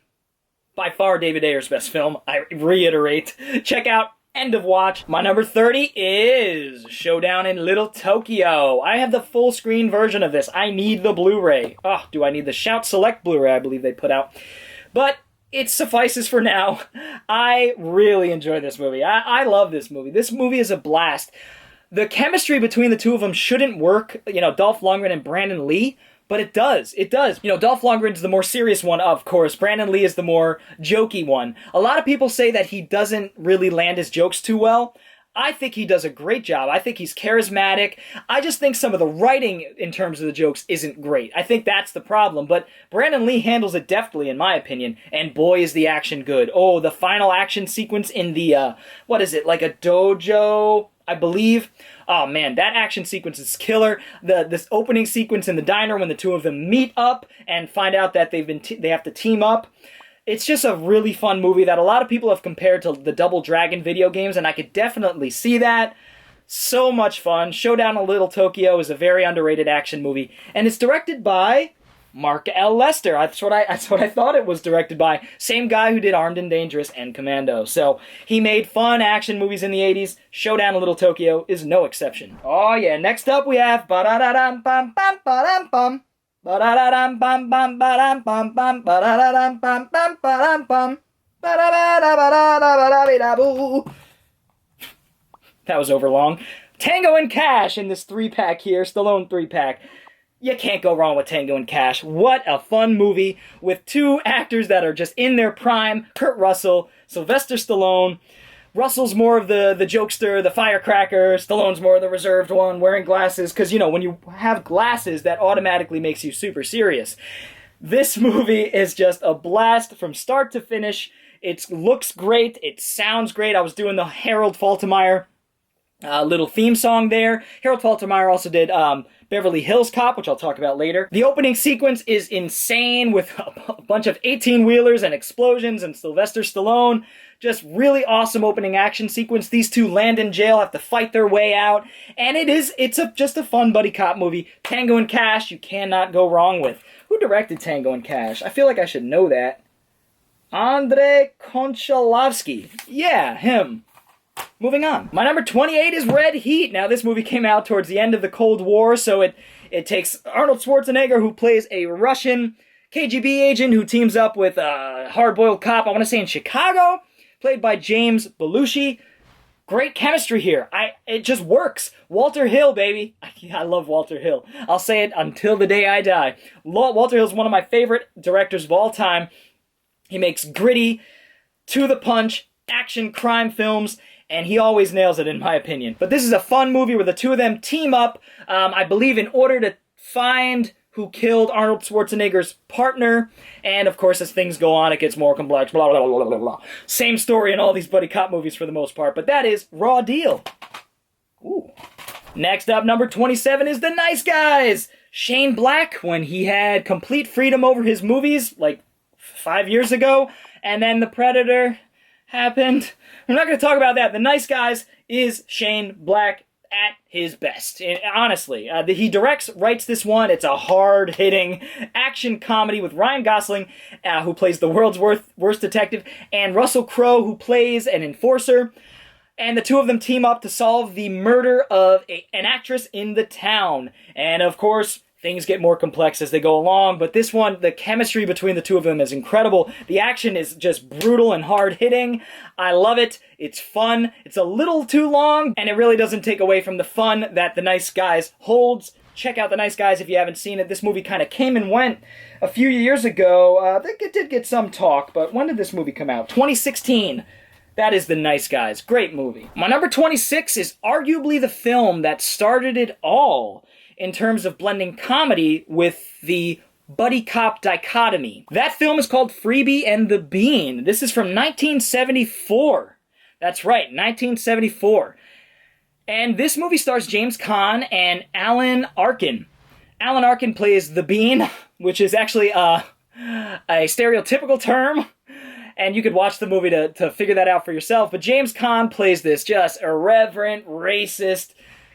By far David Ayer's best film, I reiterate. Check out End of Watch. My number 30 is Showdown in Little Tokyo. I have the full screen version of this. I need the Blu-ray. Oh, do I need the Shout Select Blu-ray I believe they put out. But it suffices for now. I really enjoy this movie. I love this movie. This movie is a blast. The chemistry between the two of them shouldn't work, Dolph Lundgren and Brandon Lee, but it does. It does. Dolph Lundgren's the more serious one, of course. Brandon Lee is the more jokey one. A lot of people say that he doesn't really land his jokes too well. I think he does a great job. I think he's charismatic. I just think some of the writing in terms of the jokes isn't great. I think that's the problem. But Brandon Lee handles it deftly, in my opinion. And boy, is the action good. Oh, the final action sequence in the, what is it, like a dojo, I believe. Oh man, that action sequence is killer. This opening sequence in the diner when the two of them meet up and find out that they have to team up. It's just a really fun movie that a lot of people have compared to the Double Dragon video games, and I could definitely see that. So much fun. Showdown in Little Tokyo is a very underrated action movie, and it's directed by Mark L. Lester. That's what I thought it was directed by. Same guy who did Armed and Dangerous and Commando. So he made fun action movies in the 80s. Showdown in Little Tokyo is no exception. Oh yeah, next up we have ba-da-da-dum bum bum ba-dum bum. Ba-da-da-dum bum bum ba-dum bum bum ba-da-da-dum bum bum ba-dum bum. Ba-da-da-da-ba-da-da-ba-da-da-boo. That was overlong. Tango and Cash in this 3-pack here, Stallone 3-pack. You can't go wrong with Tango and Cash. What a fun movie with two actors that are just in their prime. Kurt Russell, Sylvester Stallone. Russell's more of the jokester, the firecracker. Stallone's more of the reserved one, wearing glasses. Because, when you have glasses, that automatically makes you super serious. This movie is just a blast from start to finish. It looks great. It sounds great. I was doing the Harold Faltermeyer little theme song there. Harold Faltermeyer also did Beverly Hills Cop, which I'll talk about later. The opening sequence is insane with a bunch of 18-wheelers and explosions and Sylvester Stallone. Just really awesome opening action sequence. These two land in jail, have to fight their way out. And it's just a fun buddy cop movie. Tango and Cash, you cannot go wrong with. Who directed Tango and Cash? I feel like I should know that. Andrei Konchalovsky. Yeah, him. Moving on. My number 28 is Red Heat. Now, this movie came out towards the end of the Cold War, so it takes Arnold Schwarzenegger, who plays a Russian KGB agent who teams up with a hard-boiled cop, I want to say in Chicago, played by James Belushi. Great chemistry here. It just works. Walter Hill, baby. I love Walter Hill. I'll say it until the day I die. Walter Hill's one of my favorite directors of all time. He makes gritty, to-the-punch, action crime films, and he always nails it, in my opinion. But this is a fun movie where the two of them team up, I believe, in order to find who killed Arnold Schwarzenegger's partner. And, of course, as things go on, it gets more complex, blah, blah, blah, blah, blah. Same story in all these buddy cop movies for the most part, but that is Raw Deal. Ooh. Next up, number 27 is The Nice Guys. Shane Black, when he had complete freedom over his movies, like 5 years ago, and then The Predator happened. We're not going to talk about that. The Nice Guys is Shane Black at his best. Honestly, he writes this one. It's a hard-hitting action comedy with Ryan Gosling, who plays the world's worst detective, and Russell Crowe, who plays an enforcer. And the two of them team up to solve the murder of an actress in the town. And of course, things get more complex as they go along, but this one, the chemistry between the two of them is incredible. The action is just brutal and hard-hitting. I love it. It's fun. It's a little too long, and it really doesn't take away from the fun that The Nice Guys holds. Check out The Nice Guys if you haven't seen it. This movie kind of came and went a few years ago. I think it did get some talk, but when did this movie come out? 2016. That is The Nice Guys. Great movie. My number 26 is arguably the film that started it all in terms of blending comedy with the buddy cop dichotomy. That film is called Freebie and the Bean. This is from 1974. That's right, 1974. And this movie stars James Caan and Alan Arkin. Alan Arkin plays the Bean, which is actually a stereotypical term. And you could watch the movie to figure that out for yourself. But James Caan plays this just irreverent, racist,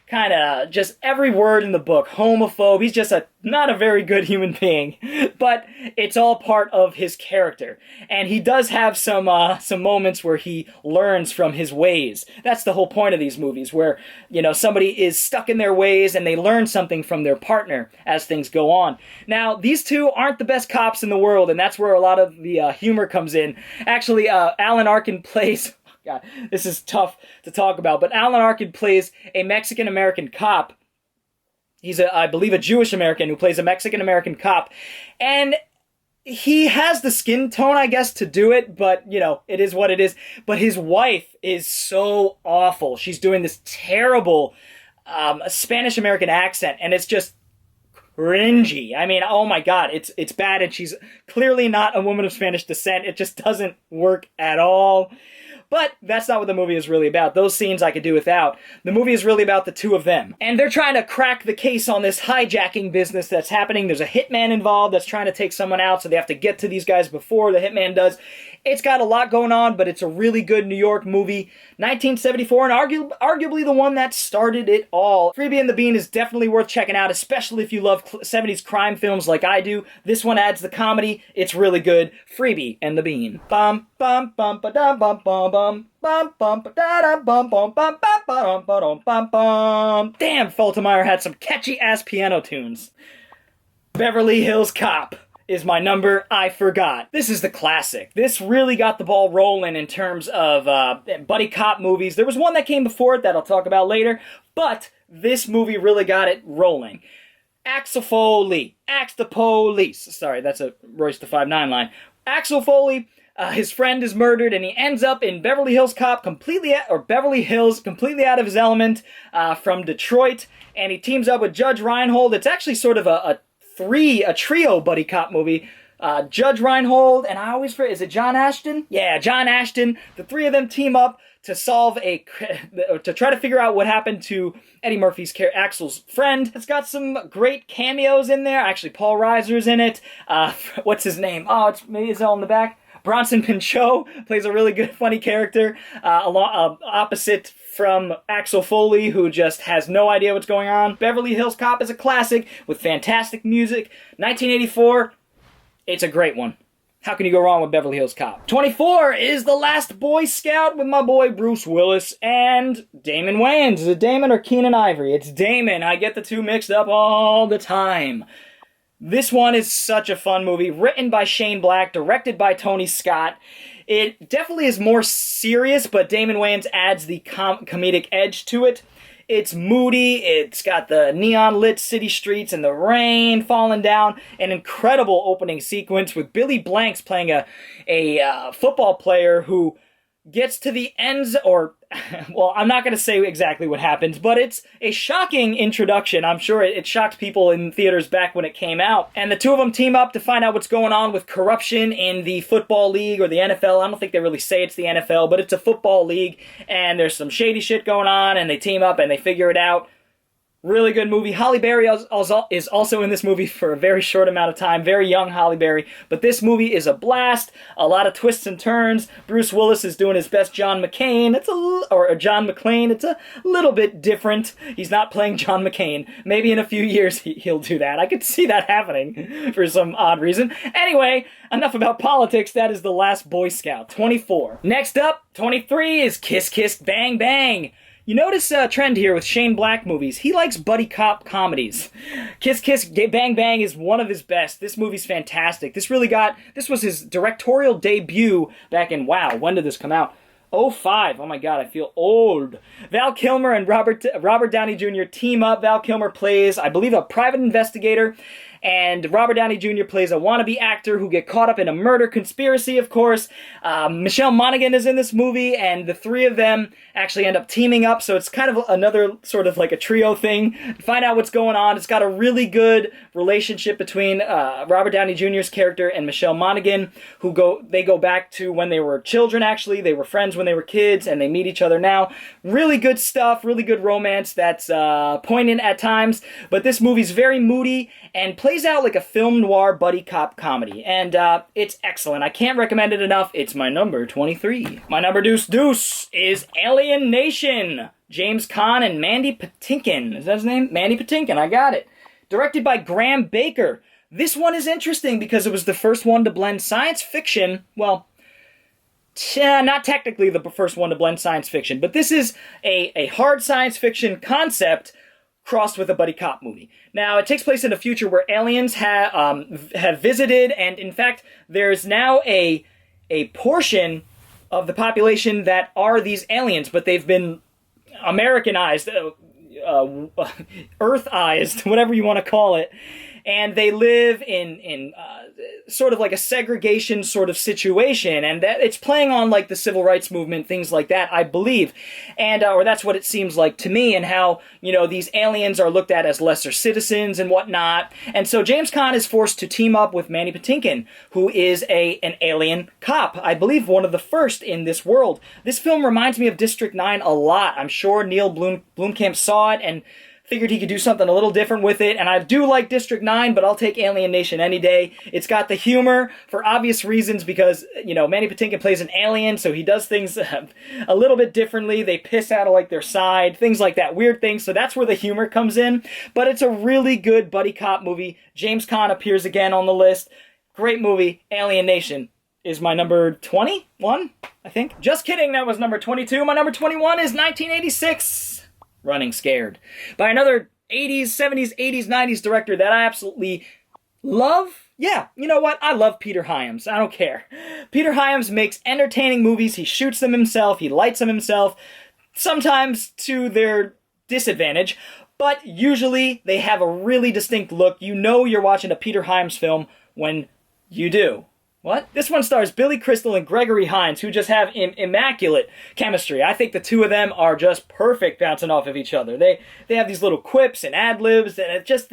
kind of just every word in the book, homophobe. He's just not a very good human being. But it's all part of his character. And he does have some moments where he learns from his ways. That's the whole point of these movies, where, you know, somebody is stuck in their ways and they learn something from their partner as things go on. Now, these two aren't the best cops in the world, and that's where a lot of the humor comes in. Actually, Alan Arkin plays... God, this is tough to talk about, but Alan Arkin plays a Mexican-American cop. He's, I believe, a Jewish-American who plays a Mexican-American cop, and he has the skin tone, I guess, to do it, but, you know, it is what it is. But his wife is so awful. She's doing this terrible Spanish-American accent, and it's just cringy. I mean, oh my God, it's bad, and she's clearly not a woman of Spanish descent. It just doesn't work at all. But that's not what the movie is really about. Those scenes I could do without. The movie is really about the two of them. And they're trying to crack the case on this hijacking business that's happening. There's a hitman involved that's trying to take someone out, so they have to get to these guys before the hitman does. It's got a lot going on, but it's a really good New York movie. 1974, and arguably the one that started it all. Freebie and the Bean is definitely worth checking out, especially if you love 70s crime films like I do. This one adds the comedy. It's really good. Freebie and the Bean. Bum bum bum ba da bum bum bum bum bum ba da bum bum bum bum bum bum bum. Damn, Faltermeyer had some catchy ass piano tunes. Beverly Hills Cop is my number I forgot. This is the classic. This really got the ball rolling in terms of buddy cop movies. There was one that came before it that I'll talk about later, but this movie really got it rolling. Axel Foley, Axe the Police. Sorry, that's a Royce the 5'9" line. Axel Foley, his friend is murdered, and he ends up in Beverly Hills Cop Beverly Hills, completely out of his element, from Detroit, and he teams up with Judge Reinhold. It's actually sort of a trio buddy cop movie. Judge Reinhold, and I always forget, is it John Ashton? Yeah, John Ashton. The three of them team up to to try to figure out what happened to Eddie Murphy's Axel's friend. It's got some great cameos in there. Actually, Paul Reiser's in it. What's his name? Oh, maybe it's all in the back. Bronson Pinchot plays a really good, funny character, opposite from Axel Foley, who just has no idea what's going on. Beverly Hills Cop is a classic with fantastic music. 1984, it's a great one. How can you go wrong with Beverly Hills Cop? 24 is The Last Boy Scout with my boy Bruce Willis and Damon Wayans. Is it Damon or Keenan Ivory? It's Damon. I get the two mixed up all the time. This one is such a fun movie, written by Shane Black, directed by Tony Scott. It definitely is more serious, but Damon Wayans adds the comedic edge to it. It's moody, it's got the neon-lit city streets and the rain falling down. An incredible opening sequence with Billy Blanks playing a football player who gets to the ends, or, well, I'm not going to say exactly what happens, but it's a shocking introduction. I'm sure it shocked people in theaters back when it came out. And the two of them team up to find out what's going on with corruption in the football league, or the NFL. I don't think they really say it's the NFL, but it's a football league, and there's some shady shit going on, and they team up and they figure it out. Really good movie. Halle Berry is also in this movie for a very short amount of time. Very young Halle Berry. But this movie is a blast. A lot of twists and turns. Bruce Willis is doing his best John McClane. Or John McClane. It's a little bit different. He's not playing John McClane. Maybe in a few years he'll do that. I could see that happening for some odd reason. Anyway, enough about politics. That is The Last Boy Scout. 24. Next up, 23 is Kiss Kiss Bang Bang. You notice a trend here with Shane Black movies. He likes buddy cop comedies. Kiss Kiss Bang Bang is one of his best. This movie's fantastic. This was his directorial debut back in, wow, when did this come out? 2005. Oh my God, I feel old. Val Kilmer and Robert Downey Jr. team up. Val Kilmer plays, I believe, a private investigator, and Robert Downey Jr. plays a wannabe actor who get caught up in a murder conspiracy, of course. Michelle Monaghan is in this movie, and the three of them actually end up teaming up, so it's kind of another sort of like a trio thing. Find out what's going on. It's got a really good relationship between Robert Downey Jr.'s character and Michelle Monaghan, they go back to when they were children, actually. They were friends when they were kids, and they meet each other now. Really good stuff, really good romance that's poignant at times, but this movie's very moody and plays out like a film noir buddy cop comedy, and it's excellent. I can't recommend it enough. It's my number 23. My number deuce is Alien Nation. James Caan and Mandy Patinkin. Is that his name? Mandy Patinkin, I got it. Directed by Graham Baker. This one is interesting because it was the first one to blend science fiction, well, not technically the first one to blend science fiction, but this is a hard science fiction concept crossed with a buddy cop movie. Now, it takes place in a future where aliens have visited, and in fact, there's now a portion of the population that are these aliens, but they've been Americanized, Earthized, whatever you want to call it, and they live in sort of like a segregation sort of situation, and that it's playing on like the civil rights movement, things like that, I believe, and or that's what it seems like to me, and how, you know, these aliens are looked at as lesser citizens and whatnot. And so James Caan is forced to team up with Mandy Patinkin, who is an alien cop, I believe one of the first in this world. This film reminds me of District 9 a lot. I'm sure Neil Blomkamp saw it and figured he could do something a little different with it, and I do like District 9, but I'll take Alien Nation any day. It's got the humor for obvious reasons because, you know, Mandy Patinkin plays an alien, so he does things a little bit differently. They piss out of, like, their side, things like that, weird things, so that's where the humor comes in. But it's a really good buddy cop movie. James Caan appears again on the list. Great movie. Alien Nation is my number 21, I think. Just kidding, that was number 22. My number 21 is 1986. Running Scared, by another 80s, 70s, 80s, 90s director that I absolutely love. Yeah, you know what? I love Peter Hyams. I don't care. Peter Hyams makes entertaining movies. He shoots them himself. He lights them himself, sometimes to their disadvantage, but usually they have a really distinct look. You know you're watching a Peter Hyams film when you do. What? This one stars Billy Crystal and Gregory Hines, who just have immaculate chemistry. I think the two of them are just perfect bouncing off of each other. They have these little quips and ad-libs, and it just,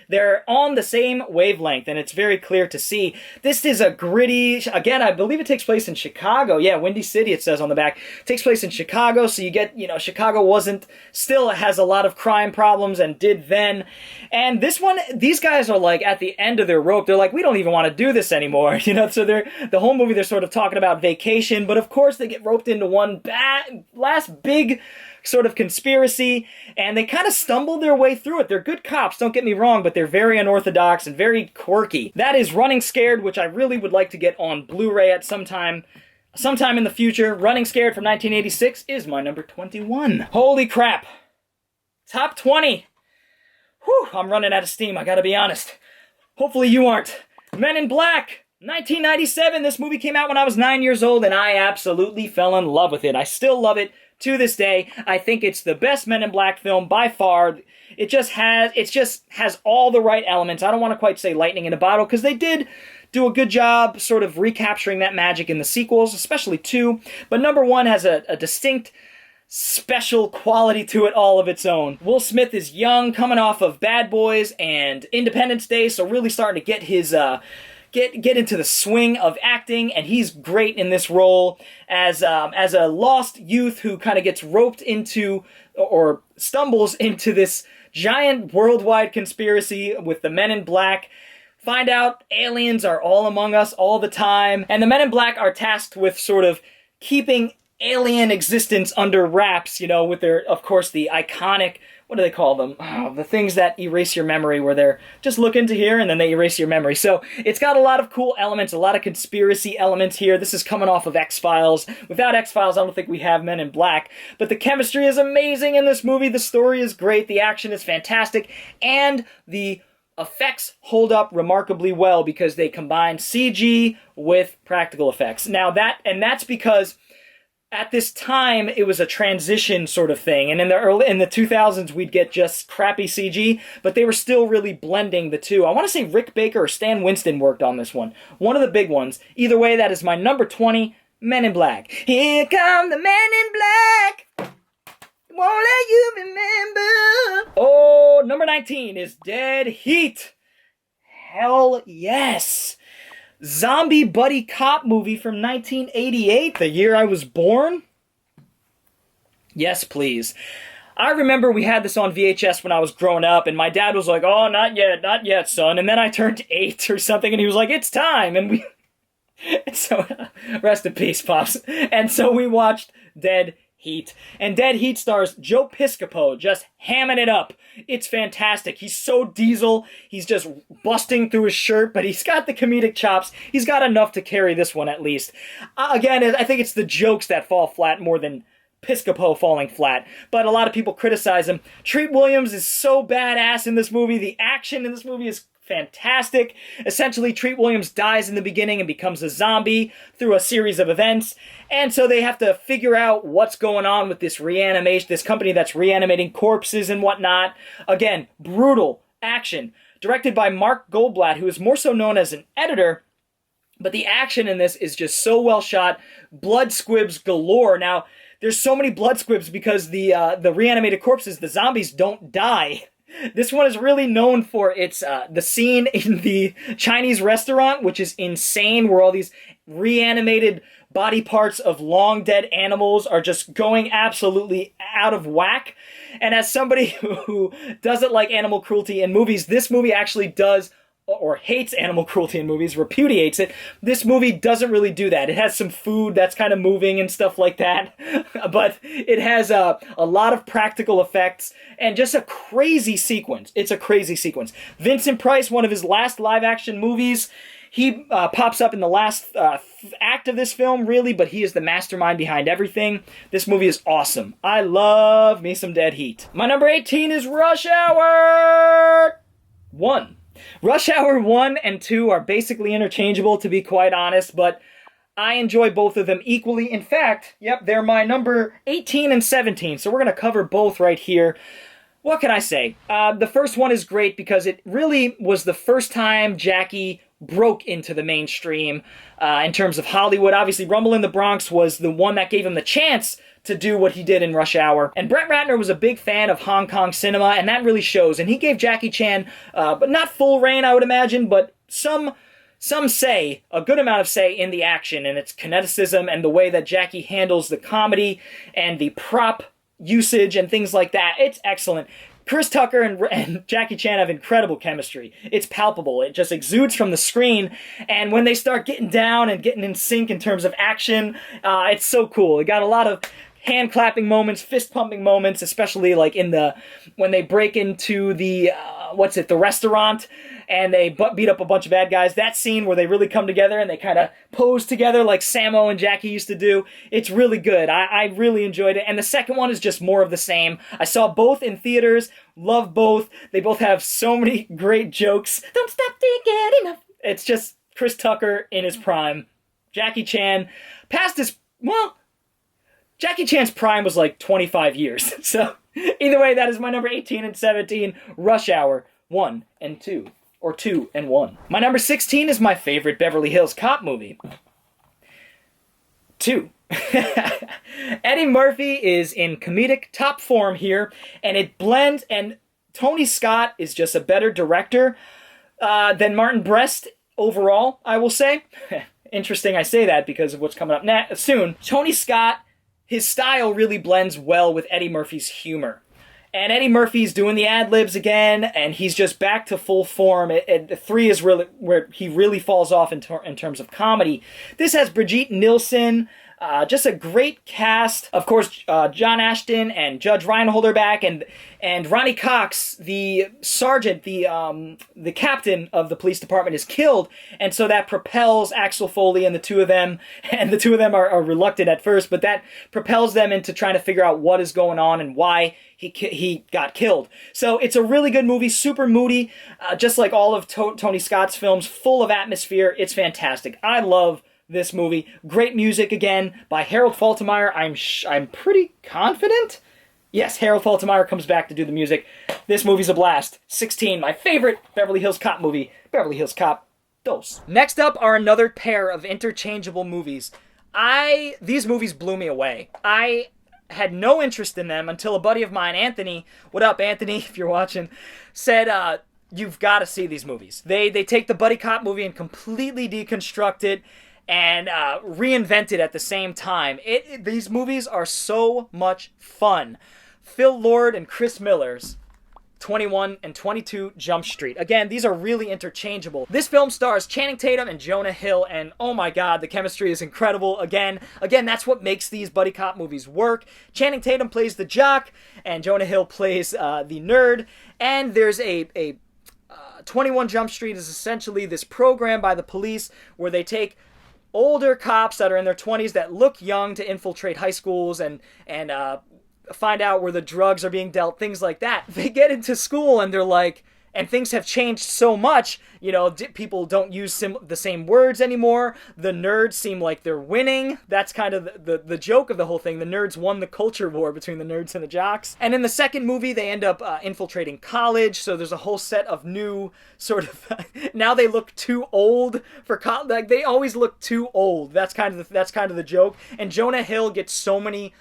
they're on the same wavelength, and it's very clear to see. This is a gritty, again, I believe it takes place in Chicago. Yeah, Windy City, it says on the back. It takes place in Chicago, so you get, you know, Chicago still has a lot of crime problems, and did then. And this one, these guys are like at the end of their rope. They're like, we don't even want to do this anymore, you know. So the whole movie they're sort of talking about vacation, but of course they get roped into one last big sort of conspiracy, and they kind of stumble their way through it. They're good cops, don't get me wrong, but they're very unorthodox and very quirky. That is Running Scared, which I really would like to get on Blu-ray at sometime in the future. Running Scared from 1986 is my number 21. Holy crap. Top 20. Whew, I'm running out of steam, I gotta be honest. Hopefully you aren't. Men in Black. 1997, this movie came out when I was 9 years old, and I absolutely fell in love with it. I still love it to this day. I think it's the best Men in Black film by far. It just has all the right elements. I don't want to quite say lightning in a bottle, because they did do a good job sort of recapturing that magic in the sequels, especially 2. But number 1 has a distinct, special quality to it all of its own. Will Smith is young, coming off of Bad Boys and Independence Day, so really starting to get his get into the swing of acting, and he's great in this role as a lost youth who kind of gets roped into or stumbles into this giant worldwide conspiracy with the Men in Black. Find out aliens are all among us all the time, and the Men in Black are tasked with sort of keeping alien existence under wraps, you know, with their, of course, the iconic, what do they call them? Oh, the things that erase your memory, where they're just look into here and then they erase your memory. So it's got a lot of cool elements, a lot of conspiracy elements here. This is coming off of X-Files. Without X-Files, I don't think we have Men in Black. But the chemistry is amazing in this movie. The story is great. The action is fantastic. And the effects hold up remarkably well because they combine CG with practical effects. Now that's because at this time, it was a transition sort of thing, and in the 2000s, we'd get just crappy CG, but they were still really blending the two. I want to say Rick Baker or Stan Winston worked on this one. One of the big ones. Either way, that is my number 20, Men in Black. Here come the Men in Black. Won't let you remember. Oh, number 19 is Dead Heat. Hell yes. Zombie buddy cop movie from 1988, the year I was born? Yes, please. I remember we had this on VHS when I was growing up, and my dad was like, oh, not yet, son. And then I turned 8 or something, and he was like, it's time. And so, rest in peace, Pops. And so we watched Dead Heat. And Dead Heat stars Joe Piscopo just hamming it up. It's fantastic. He's so diesel. He's just busting through his shirt, but he's got the comedic chops. He's got enough to carry this one at least. Again, I think it's the jokes that fall flat more than Piscopo falling flat. But a lot of people criticize him. Treat Williams is so badass in this movie. The action in this movie is fantastic. Essentially, Treat Williams dies in the beginning and becomes a zombie through a series of events. And so they have to figure out what's going on with this reanimation, this company that's reanimating corpses and whatnot. Again, brutal action. Directed by Mark Goldblatt, who is more so known as an editor, but the action in this is just so well shot. Blood squibs galore. Now, there's so many blood squibs because the reanimated corpses, the zombies, don't die. This one is really known for its the scene in the Chinese restaurant, which is insane, where all these reanimated body parts of long dead animals are just going absolutely out of whack. And as somebody who doesn't like animal cruelty in movies, this movie actually does, or hates animal cruelty in movies, repudiates it. This movie doesn't really do that. It has some food that's kind of moving and stuff like that, but it has a lot of practical effects and just a crazy sequence. It's a crazy sequence. Vincent Price, one of his last live-action movies, he pops up in the last act of this film, really, but he is the mastermind behind everything. This movie is awesome. I love me some Dead Heat. My number 18 is Rush Hour 1. Rush Hour 1 and 2 are basically interchangeable, to be quite honest, but I enjoy both of them equally. In fact, yep, they're my number 18 and 17, so we're going to cover both right here. What can I say? The first one is great because it really was the first time Jackie broke into the mainstream in terms of Hollywood. Obviously, Rumble in the Bronx was the one that gave him the chance to do what he did in Rush Hour. And Brett Ratner was a big fan of Hong Kong cinema, and that really shows. And he gave Jackie Chan, but not full reign, I would imagine, but some say, a good amount of say in the action and its kineticism and the way that Jackie handles the comedy and the prop usage and things like that. It's excellent. Chris Tucker and Jackie Chan have incredible chemistry. It's palpable. It just exudes from the screen. And when they start getting down and getting in sync in terms of action, it's so cool. It got a lot of hand-clapping moments, fist-pumping moments, especially like when they break into the restaurant, and they beat up a bunch of bad guys. That scene where they really come together and they kind of pose together like Sammo and Jackie used to do. It's really good. I really enjoyed it. And the second one is just more of the same. I saw both in theaters. Love both. They both have so many great jokes. Don't stop thinking enough. It's just Chris Tucker in his prime. Jackie Chan past his, well, Jackie Chan's prime was like 25 years. So either way, that is my number 18 and 17, Rush Hour 1 and 2. Or 2 and 1. My number 16 is my favorite Beverly Hills Cop movie. 2. Eddie Murphy is in comedic top form here, and it blends, and Tony Scott is just a better director than Martin Brest overall, I will say. Interesting I say that because of what's coming up soon. Tony Scott, his style really blends well with Eddie Murphy's humor. And Eddie Murphy's doing the ad-libs again, and he's just back to full form. 3 is really where he really falls off in terms of comedy. This has Brigitte Nielsen, just a great cast. Of course, John Ashton and Judge Reinhold are back, and Ronnie Cox, the sergeant, the captain of the police department, is killed, and so that propels Axel Foley and the two of them are reluctant at first, but that propels them into trying to figure out what is going on and why he got killed. So it's a really good movie, super moody, just like all of Tony Scott's films, full of atmosphere. It's fantastic. I love this movie. Great music again by Harold Faltermeyer. I'm pretty confident. Yes, Harold Faltermeyer comes back to do the music. This movie's a blast. 16, my favorite Beverly Hills Cop movie, Beverly Hills Cop 2. Next up are another pair of interchangeable movies. These movies blew me away. I had no interest in them until a buddy of mine, Anthony, what up, Anthony, if you're watching, said, you've got to see these movies. They take the buddy cop movie and completely deconstruct it and reinvent it at the same time. These movies are so much fun. Phil Lord and Chris Miller's 21 and 22 Jump Street. Again, these are really interchangeable. This film stars Channing Tatum and Jonah Hill, and oh my god, the chemistry is incredible. Again, that's what makes these buddy cop movies work. Channing Tatum plays the jock, and Jonah Hill plays the nerd, and there's a 21 Jump Street is essentially this program by the police where they take older cops that are in their 20s that look young to infiltrate high schools and find out where the drugs are being dealt, things like that. They get into school and they're like, and things have changed so much, people don't use the same words anymore. The nerds seem like they're winning. That's kind of the joke of the whole thing. The nerds won the culture war between the nerds and the jocks. And in the second movie, they end up infiltrating college, so there's a whole set of new sort of... now they look too old for college. Like, they always look too old. That's kind of the joke. And Jonah Hill gets so many...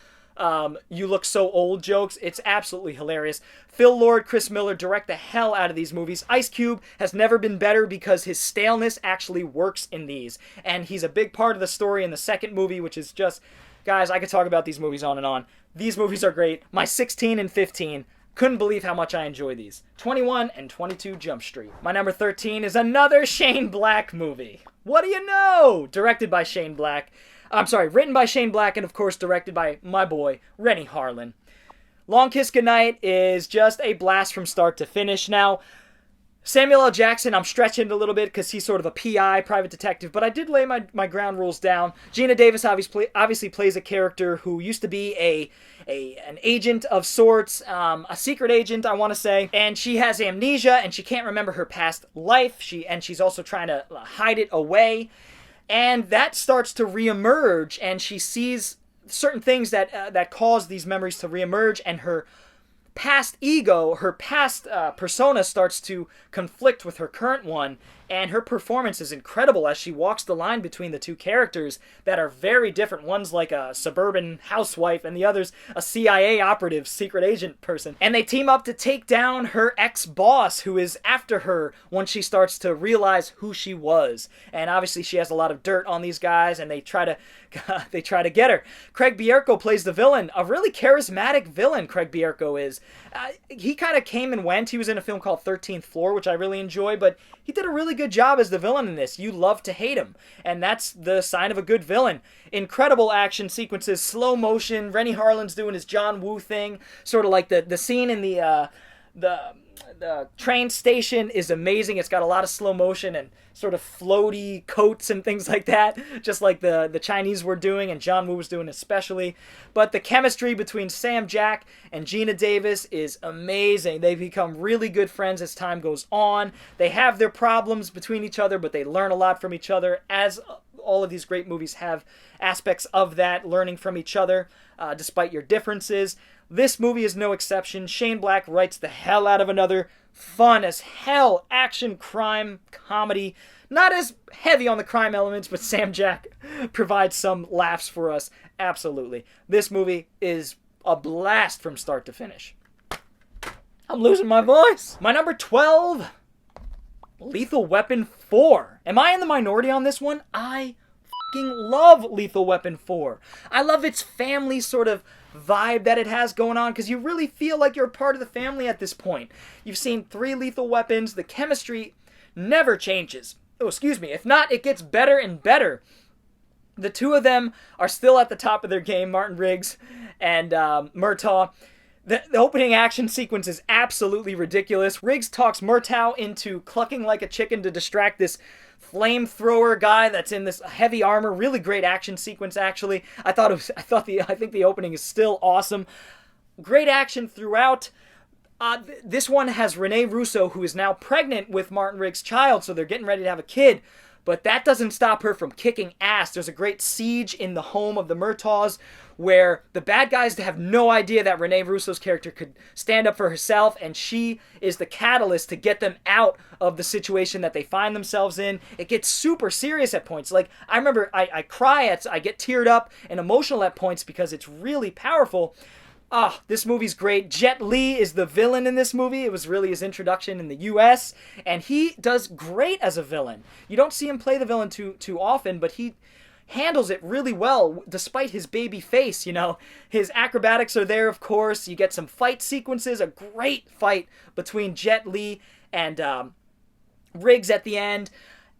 you look so old jokes. It's absolutely hilarious. Phil Lord, Chris Miller direct the hell out of these movies. Ice Cube has never been better because his staleness actually works in these. And he's a big part of the story in the second movie, which is just... Guys, I could talk about these movies on and on. These movies are great. My 16 and 15. Couldn't believe how much I enjoy these. 21 and 22 Jump Street. My number 13 is another Shane Black movie. What do you know? Directed by Shane Black. Written by Shane Black and, of course, directed by my boy, Renny Harlin. Long Kiss Goodnight is just a blast from start to finish. Now, Samuel L. Jackson, I'm stretching it a little bit because he's sort of a PI, private detective, but I did lay my ground rules down. Gina Davis obviously plays a character who used to be an agent of sorts, a secret agent, I want to say, and she has amnesia and she can't remember her past life. She's also trying to hide it away. And that starts to reemerge, and she sees certain things that cause these memories to reemerge, and her past ego, her past persona starts to conflict with her current one, and her performance is incredible as she walks the line between the two characters that are very different. One's like a suburban housewife, and the other's a CIA operative, secret agent person. And they team up to take down her ex-boss, who is after her once she starts to realize who she was. And obviously she has a lot of dirt on these guys, and they try to get her. Craig Bierko plays the villain, a really charismatic villain. Craig Bierko is. He kind of came and went. He was in a film called 13th Floor, which I really enjoy, but he did a really good job as the villain in this. You love to hate him, and that's the sign of a good villain. Incredible action sequences, slow motion. Renny Harlin's doing his John Woo thing, sort of like the scene in the train station is amazing. It's got a lot of slow motion and sort of floaty coats and things like that, just like the Chinese were doing and John Woo was doing especially. But the chemistry between Sam Jack and Gina Davis is amazing. They become really good friends as time goes on. They have their problems between each other, but they learn a lot from each other, as all of these great movies have aspects of that, learning from each other despite your differences. This movie is no exception. Shane Black writes the hell out of another fun as hell action crime comedy. Not as heavy on the crime elements, but Sam Jack provides some laughs for us. Absolutely. This movie is a blast from start to finish. I'm losing my voice. My number 12, Lethal Weapon 4. Am I in the minority on this one? I fucking love Lethal Weapon 4. I love its family sort of vibe that it has going on, because you really feel like you're a part of the family at this point. You've seen 3 Lethal Weapons. The chemistry never changes. Oh, excuse me. If not, it gets better and better. The two of them are still at the top of their game, Martin Riggs and Murtaugh. The opening action sequence is absolutely ridiculous. Riggs talks Murtaugh into clucking like a chicken to distract this flamethrower guy that's in this heavy armor. Really great action sequence, actually. I think the opening is still awesome. Great action throughout. This one has Rene Russo, who is now pregnant with Martin Riggs' child, so they're getting ready to have a kid. but that doesn't stop her from kicking ass. There's a great siege in the home of the Murtaughs where the bad guys have no idea that Rene Russo's character could stand up for herself, and she is the catalyst to get them out of the situation that they find themselves in. It gets super serious at points. Like, I remember I cry, I get teared up and emotional at points because it's really powerful. This movie's great. Jet Li is the villain in this movie. It was really his introduction in the U.S., and he does great as a villain. You don't see him play the villain too often, but he handles it really well despite his baby face. His acrobatics are there, of course. You get some fight sequences, a great fight between Jet Li and Riggs at the end.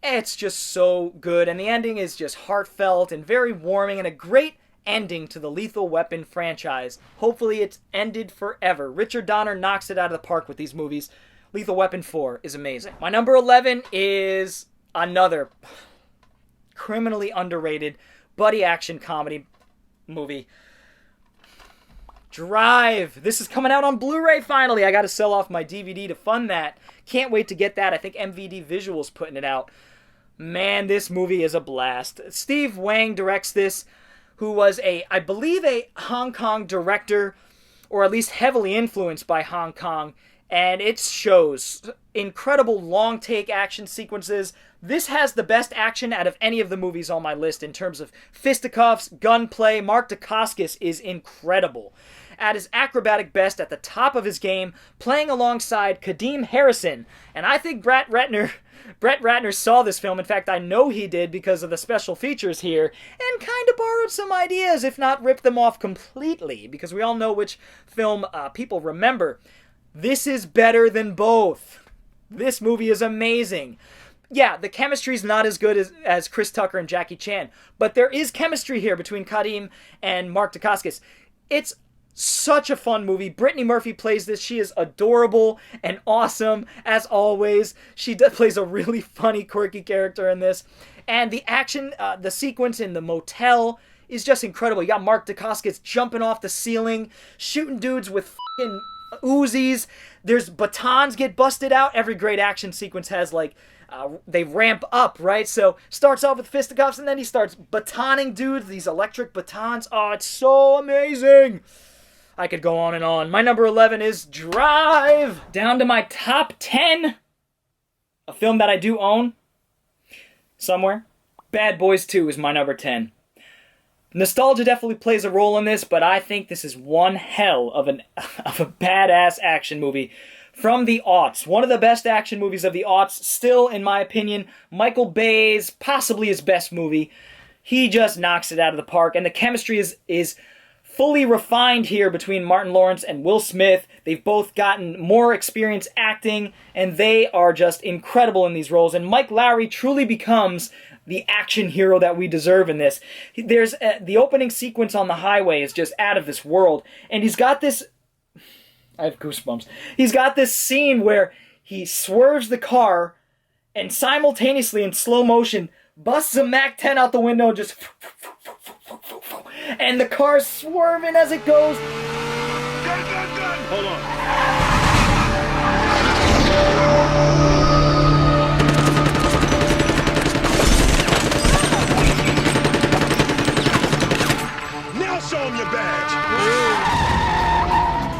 It's just so good, and the ending is just heartfelt and very warming, and a great ending to the Lethal Weapon franchise. Hopefully it's ended forever. Richard Donner knocks it out of the park with these movies. Lethal Weapon 4 is amazing. My number 11 is another criminally underrated buddy action comedy movie. Drive. This is coming out on Blu-ray finally. I got to sell off my DVD to fund that. Can't wait to get that. I think MVD Visuals putting it out. Man, this movie is a blast. Steve Wang directs this, who was I believe a Hong Kong director, or at least heavily influenced by Hong Kong, and it shows incredible long take action sequences. This has the best action out of any of the movies on my list in terms of fisticuffs, gunplay. Mark Dacascos is incredible at his acrobatic best, at the top of his game, playing alongside Kadeem Harrison. And I think Brett Ratner saw this film. In fact, I know he did because of the special features here, and kind of borrowed some ideas, if not ripped them off completely, because we all know which film people remember. This is better than both. This movie is amazing. Yeah, the chemistry's not as good as Chris Tucker and Jackie Chan, but there is chemistry here between Kadeem and Mark Dacascos. It's such a fun movie. Brittany Murphy plays this. She is adorable and awesome, as always. She plays a really funny, quirky character in this. And the action, the sequence in the motel is just incredible. You got Mark Dacascos jumping off the ceiling, shooting dudes with fucking Uzis. There's batons get busted out. Every great action sequence has, they ramp up, right? So starts off with fisticuffs, and then he starts batoning dudes, these electric batons. Oh, it's so amazing. I could go on and on. My number 11 is Drive. Down to my top 10. A film that I do own somewhere. Bad Boys 2 is my number 10. Nostalgia definitely plays a role in this, but I think this is one hell of a badass action movie from the aughts. One of the best action movies of the aughts, still, in my opinion, Michael Bay's possibly his best movie. He just knocks it out of the park, and the chemistry is fully refined here between Martin Lawrence and Will Smith. They've both gotten more experience acting, and they are just incredible in these roles. And Mike Lowrey truly becomes the action hero that we deserve in this. There's the opening sequence on the highway is just out of this world, and he's got this... I have goosebumps. He's got this scene where he swerves the car and simultaneously in slow motion busts a MAC-10 out the window and just... And the car's swerving as it goes. Gun! Hold on. Now show him your badge.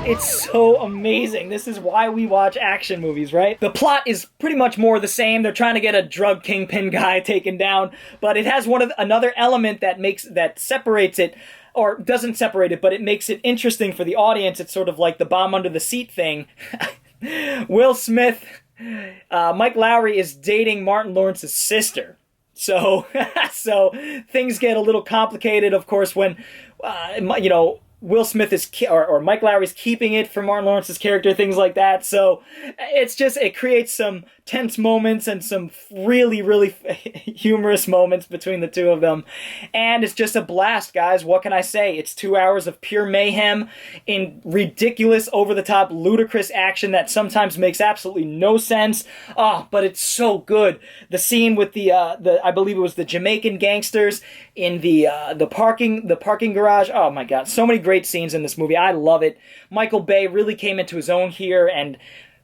It's so amazing. This is why we watch action movies, right? The plot is pretty much more the same. They're trying to get a drug kingpin guy taken down, but it has another element that separates it, or doesn't separate it, but it makes it interesting for the audience. It's sort of like the bomb under the seat thing. Will Smith, Mike Lowrey is dating Martin Lawrence's sister. So things get a little complicated, of course, when, Will Smith is, or Mike Lowrey's keeping it for Martin Lawrence's character, things like that. So it creates some tense moments and some really, really humorous moments between the two of them. And it's just a blast, guys. What can I say? It's 2 hours of pure mayhem in ridiculous, over-the-top, ludicrous action that sometimes makes absolutely no sense. Oh, but it's so good. The scene with the I believe it was the Jamaican gangsters in the parking garage. Oh my God, so many great scenes in this movie. I love it. Michael Bay really came into his own here and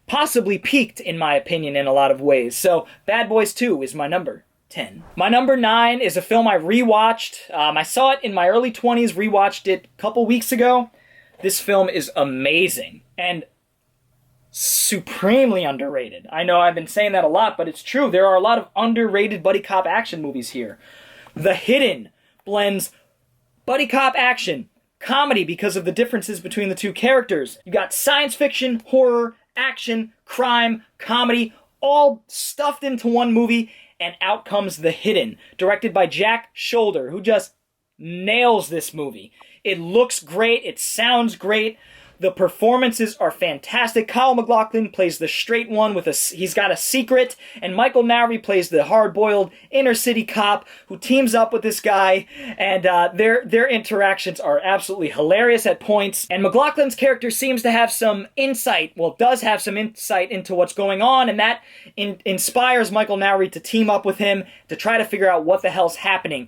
possibly peaked, in my opinion, in a lot of ways. So Bad Boys 2 is my number 10. My number 9 is a film I rewatched. I saw it in my early 20s, rewatched it a couple weeks ago. This film is amazing and supremely underrated. I know I've been saying that a lot, but it's true. There are a lot of underrated buddy cop action movies here. The Hidden blends buddy cop action, comedy because of the differences between the two characters. You got science fiction, horror, action, crime, comedy, all stuffed into one movie, and out comes The Hidden, directed by Jack Shoulder, who just nails this movie. It looks great, it sounds great, the performances are fantastic. Kyle MacLachlan plays the straight one he's got a secret, and Michael Nouri plays the hard-boiled inner-city cop who teams up with this guy, and their interactions are absolutely hilarious at points, and MacLachlan's character seems to have some insight, does have some insight into what's going on, and that inspires Michael Nouri to team up with him to try to figure out what the hell's happening.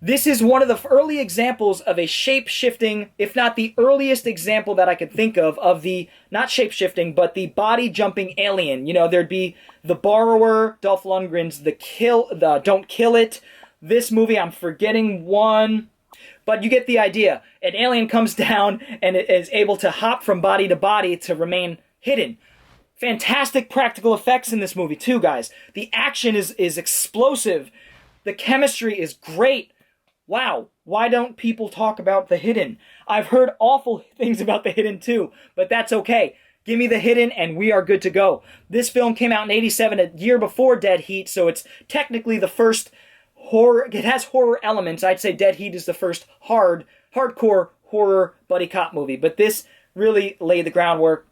This is one of the early examples of a shape-shifting, if not the earliest example that I could think of the, not shape-shifting, but the body-jumping alien. You know, there'd be The Borrower, Dolph Lundgren's the Don't Kill It. This movie, I'm forgetting one, but you get the idea. An alien comes down and is able to hop from body to body to remain hidden. Fantastic practical effects in this movie, too, guys. The action is explosive. The chemistry is great. Wow, why don't people talk about The Hidden? I've heard awful things about The Hidden too, but that's okay. Give me The Hidden and we are good to go. This film came out in 87, a year before Dead Heat, so it's technically the first horror. It has horror elements. I'd say Dead Heat is the first hardcore horror buddy cop movie, but this really laid the groundwork.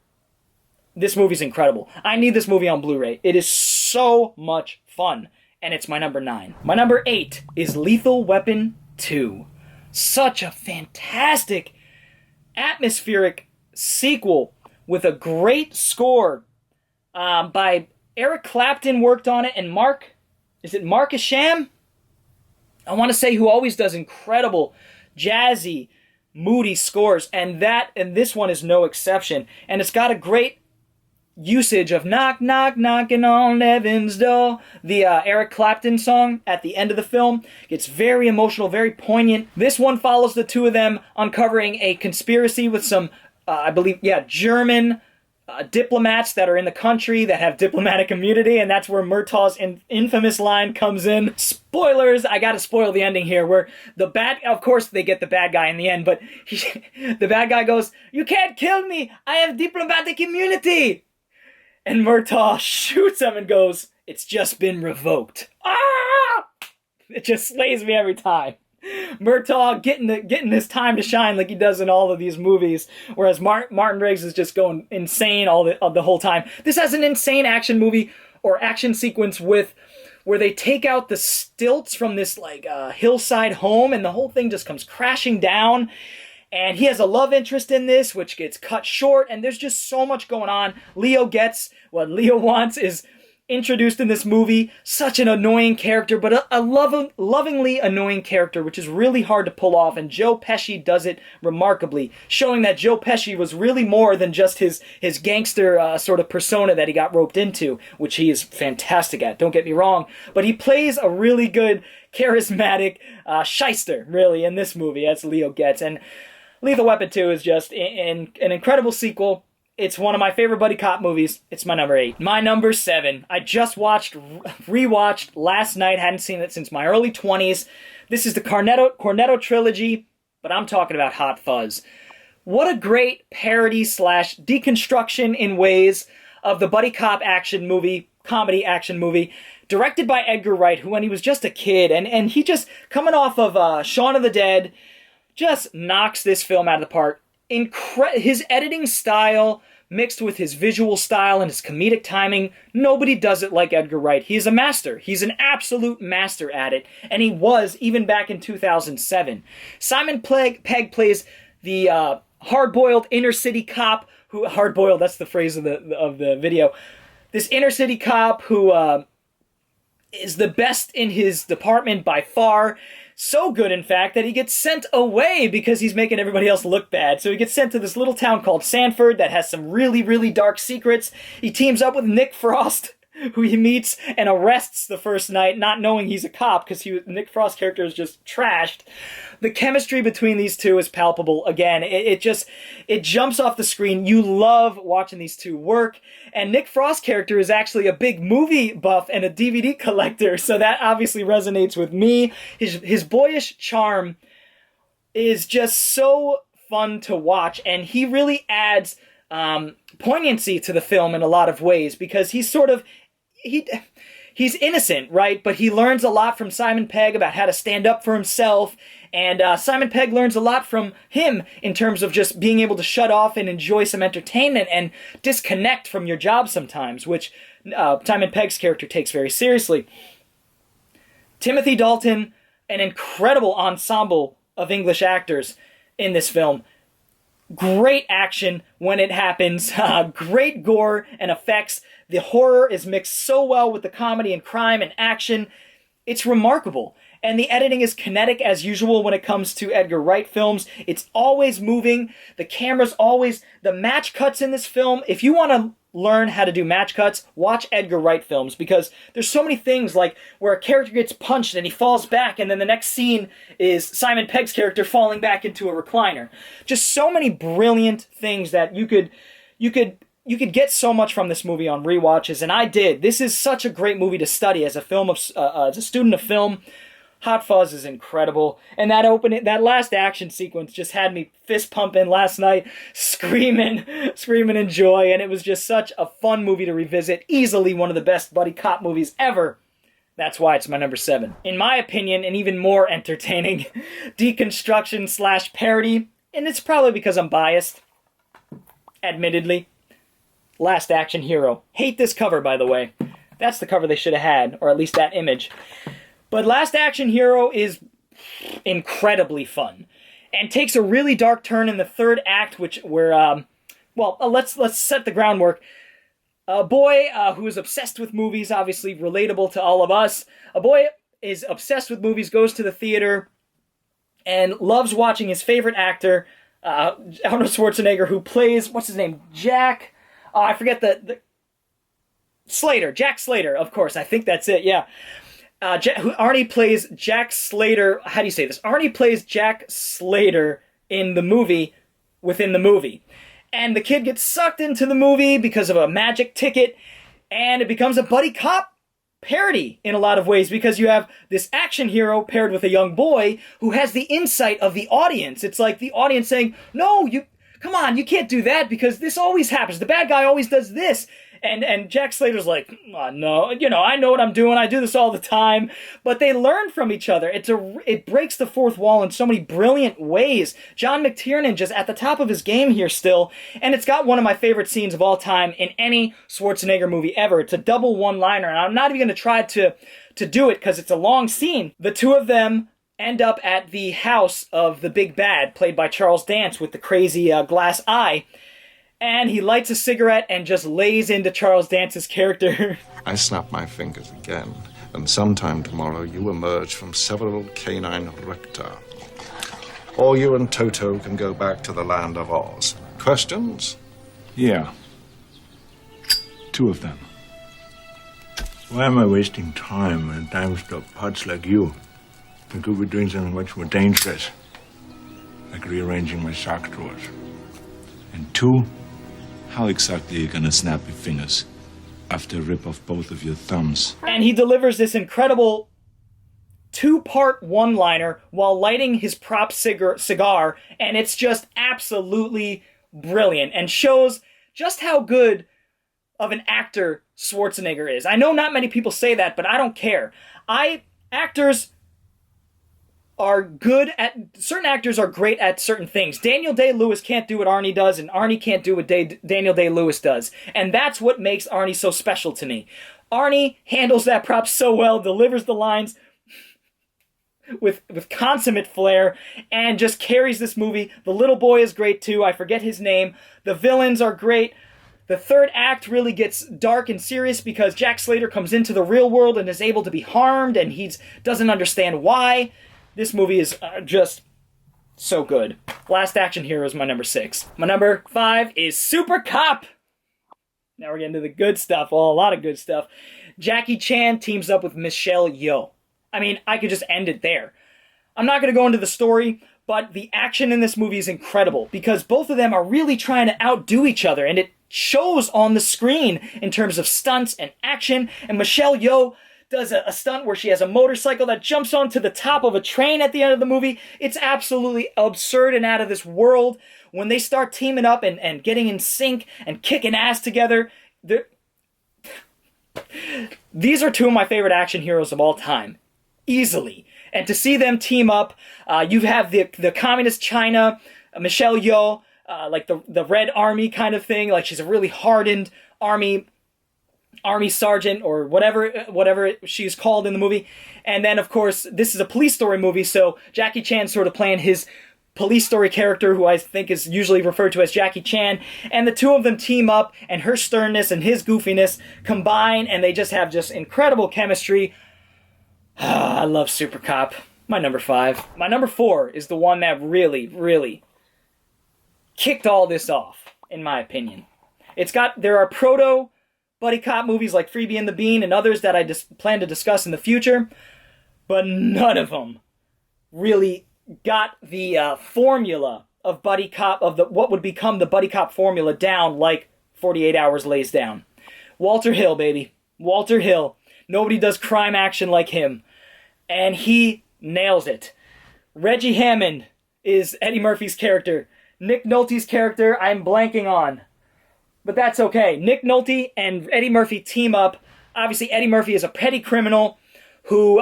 This movie's incredible. I need this movie on Blu-ray. It is so much fun, and it's my number 9. My number 8 is Lethal Weapon 2. Such a fantastic, atmospheric sequel with a great score by Eric Clapton worked on it, and Mark Isham? I want to say, who always does incredible, jazzy, moody scores, and this one is no exception. And it's got a great usage of Knock Knock Knocking on Heaven's Door, the Eric Clapton song at the end of the film. It's very emotional, very poignant. This one follows the two of them uncovering a conspiracy with some, German diplomats that are in the country that have diplomatic immunity, and that's where Murtaugh's infamous line comes in. Spoilers, I gotta spoil the ending here, where of course they get the bad guy in the end, but the bad guy goes, "You can't kill me, I have diplomatic immunity!" And Murtaugh shoots him and goes, "It's just been revoked." Ah! It just slays me every time. Murtaugh getting his time to shine like he does in all of these movies, whereas Martin Riggs is just going insane the whole time. This has an insane action movie or action sequence where they take out the stilts from this hillside home, and the whole thing just comes crashing down. And he has a love interest in this, which gets cut short, and there's just so much going on. Leo gets what Leo wants, is introduced in this movie. Such an annoying character, but a lovingly annoying character, which is really hard to pull off, and Joe Pesci does it remarkably, showing that Joe Pesci was really more than just his gangster sort of persona that he got roped into, which he is fantastic at, don't get me wrong, but he plays a really good, charismatic shyster, really, in this movie, as Leo gets. And Lethal Weapon 2 is just an incredible sequel. It's one of my favorite buddy cop movies. It's my number 8. My number 7. I just rewatched last night. Hadn't seen it since my early 20s. This is the Cornetto trilogy, but I'm talking about Hot Fuzz. What a great parody / deconstruction in ways of the buddy cop action movie, comedy action movie, directed by Edgar Wright, who when he was just a kid, and he just, coming off of Shaun of the Dead, just knocks this film out of the park. His editing style mixed with his visual style and his comedic timing, nobody does it like Edgar Wright. He is a master. He's an absolute master at it, and he was even back in 2007. Simon Pegg plays the hard-boiled inner-city cop who, hard-boiled, that's the phrase of the video. This inner-city cop who is the best in his department by far. So good, in fact, that he gets sent away because he's making everybody else look bad. So he gets sent to this little town called Sanford that has some really, really dark secrets. He teams up with Nick Frost, who he meets and arrests the first night, not knowing he's a cop because Nick Frost's character is just trashed. The chemistry between these two is palpable. Again, it jumps off the screen. You love watching these two work. And Nick Frost's character is actually a big movie buff and a DVD collector, so that obviously resonates with me. His boyish charm is just so fun to watch, and he really adds poignancy to the film in a lot of ways, because he's innocent, right? But he learns a lot from Simon Pegg about how to stand up for himself, and Simon Pegg learns a lot from him in terms of just being able to shut off and enjoy some entertainment and disconnect from your job sometimes, which Simon Pegg's character takes very seriously. Timothy Dalton, an incredible ensemble of English actors in this film. Great action when it happens, great gore and effects. The horror is mixed so well with the comedy and crime and action. It's remarkable. And the editing is kinetic as usual when it comes to Edgar Wright films. It's always moving. The camera's always... The match cuts in this film, if you want to learn how to do match cuts, watch Edgar Wright films, because there's so many things like where a character gets punched and he falls back, and then the next scene is Simon Pegg's character falling back into a recliner. Just so many brilliant things that you could get so much from this movie on rewatches, and I did. This is such a great movie to study as a student of film. Hot Fuzz is incredible, and that last action sequence just had me fist pumping last night, screaming in joy, and it was just such a fun movie to revisit. Easily one of the best buddy cop movies ever. That's why it's my number 7. In my opinion, an even more entertaining deconstruction / parody, and it's probably because I'm biased, admittedly. Last Action Hero. Hate this cover, by the way. That's the cover they should have had, or at least that image. But Last Action Hero is incredibly fun, and takes a really dark turn in the third act, let's set the groundwork. A boy who is obsessed with movies, obviously relatable to all of us. A boy is obsessed with movies, goes to the theater, and loves watching his favorite actor, Arnold Schwarzenegger, who plays, what's his name, Jack? Oh, I forget the Slater, Jack Slater, of course, I think that's it, yeah. Arnie plays Jack Slater. How do you say this? Arnie plays Jack Slater in the movie, within the movie. And the kid gets sucked into the movie because of a magic ticket, and it becomes a buddy cop parody in a lot of ways, because you have this action hero paired with a young boy who has the insight of the audience. It's like the audience saying, no, come on, you can't do that because this always happens. The bad guy always does this. And Jack Slater's like, oh, no, I know what I'm doing. I do this all the time. But they learn from each other. It breaks the fourth wall in so many brilliant ways. John McTiernan just at the top of his game here still. And it's got one of my favorite scenes of all time in any Schwarzenegger movie ever. It's a double one-liner. And I'm not even going to try to do it because it's a long scene. The two of them end up at the house of the big bad, played by Charles Dance with the crazy glass eye. And he lights a cigarette and just lays into Charles Dance's character. I snap my fingers again, and sometime tomorrow you emerge from several canine recta. Or you and Toto can go back to the land of Oz. Questions? Yeah. 2 of them. Why am I wasting time on a dime-stop putz like you? I could be doing something much more dangerous, like rearranging my sock drawers. And 2, how exactly are you gonna snap your fingers after rip off both of your thumbs? And he delivers this incredible 2-part one-liner while lighting his prop cigar, and it's just absolutely brilliant and shows just how good of an actor Schwarzenegger is. I know not many people say that, but I don't care. Actors are good at... Certain actors are great at certain things. Daniel Day-Lewis can't do what Arnie does, and Arnie can't do what Daniel Day-Lewis does. And that's what makes Arnie so special to me. Arnie handles that prop so well, delivers the lines with consummate flair, and just carries this movie. The little boy is great too. I forget his name. The villains are great. The third act really gets dark and serious because Jack Slater comes into the real world and is able to be harmed, and he doesn't understand why. This movie is just so good. Last Action Hero is my number 6. My number 5 is Super Cop. Now we're getting to the good stuff. Well, a lot of good stuff. Jackie Chan teams up with Michelle Yeoh. I mean, I could just end it there. I'm not going to go into the story, but the action in this movie is incredible because both of them are really trying to outdo each other, and it shows on the screen in terms of stunts and action. And Michelle Yeoh does a stunt where she has a motorcycle that jumps onto the top of a train at the end of the movie. It's absolutely absurd and out of this world. When they start teaming up and getting in sync and kicking ass together, these are two of my favorite action heroes of all time. Easily. And to see them team up, you have the communist China, Michelle Yeoh, like the Red Army kind of thing. Like she's a really hardened army sergeant or whatever she's called in the movie. And then, of course, this is a police story movie, so Jackie Chan's sort of playing his police story character, who I think is usually referred to as Jackie Chan, and the two of them team up, and her sternness and his goofiness combine, and they just have incredible chemistry. I love Super Cop. My number 5. My number 4 is the one that really, really kicked all this off, in my opinion. There are proto buddy cop movies like Freebie and the Bean and others that I plan to discuss in the future, but none of them really got the formula of buddy cop, what would become the buddy cop formula down like 48 Hours lays down. Walter Hill, baby. Walter Hill. Nobody does crime action like him. And he nails it. Reggie Hammond is Eddie Murphy's character. Nick Nolte's character, I'm blanking on. But that's okay. Nick Nolte and Eddie Murphy team up. Obviously, Eddie Murphy is a petty criminal who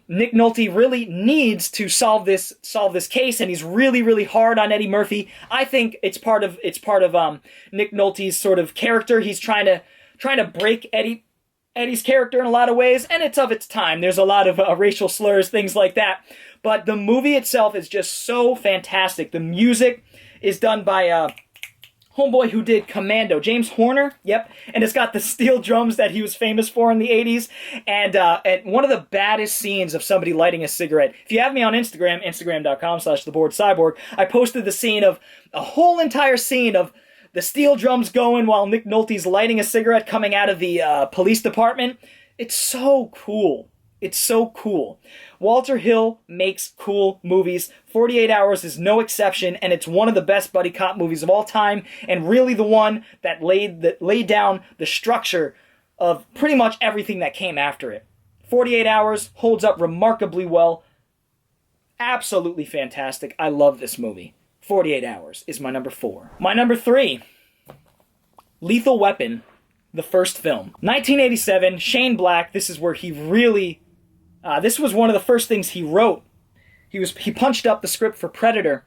Nick Nolte really needs to solve this case, and he's really, really hard on Eddie Murphy. I think it's part of Nick Nolte's sort of character. He's trying to break Eddie's character in a lot of ways, and it's of its time. There's a lot of racial slurs, things like that. But the movie itself is just so fantastic. The music is done by homeboy who did Commando, James Horner, yep, and it's got the steel drums that he was famous for in the 80s, and one of the baddest scenes of somebody lighting a cigarette. If you have me on Instagram, instagram.com/TheBoredCyborg, I posted the scene of, a whole entire scene of the steel drums going while Nick Nolte's lighting a cigarette coming out of the police department. It's so cool. It's so cool. Walter Hill makes cool movies. 48 Hours is no exception, and it's one of the best buddy cop movies of all time, and really the one that laid down the structure of pretty much everything that came after it. 48 Hours holds up remarkably well. Absolutely fantastic. I love this movie. 48 Hours is my number 4. My number 3, Lethal Weapon, the first film. 1987, Shane Black, this is where he really... this was one of the first things he wrote. He punched up the script for Predator,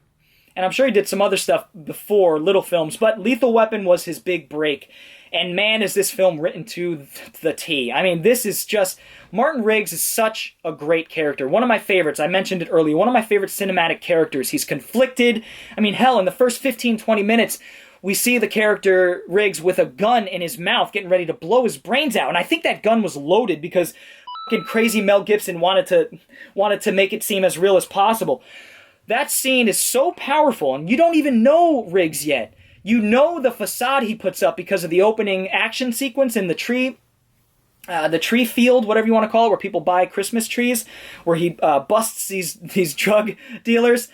and I'm sure he did some other stuff before, little films, but Lethal Weapon was his big break. And man, is this film written to the T. I mean, this is just... Martin Riggs is such a great character. One of my favorites. I mentioned it earlier. One of my favorite cinematic characters. He's conflicted. I mean, hell, in the first 15, 20 minutes, we see the character Riggs with a gun in his mouth getting ready to blow his brains out. And I think that gun was loaded because fucking crazy Mel Gibson wanted to make it seem as real as possible. That scene is so powerful, and you don't even know Riggs yet. You know the facade he puts up because of the opening action sequence in the tree field, whatever you want to call it, where people buy Christmas trees, where he busts these drug dealers.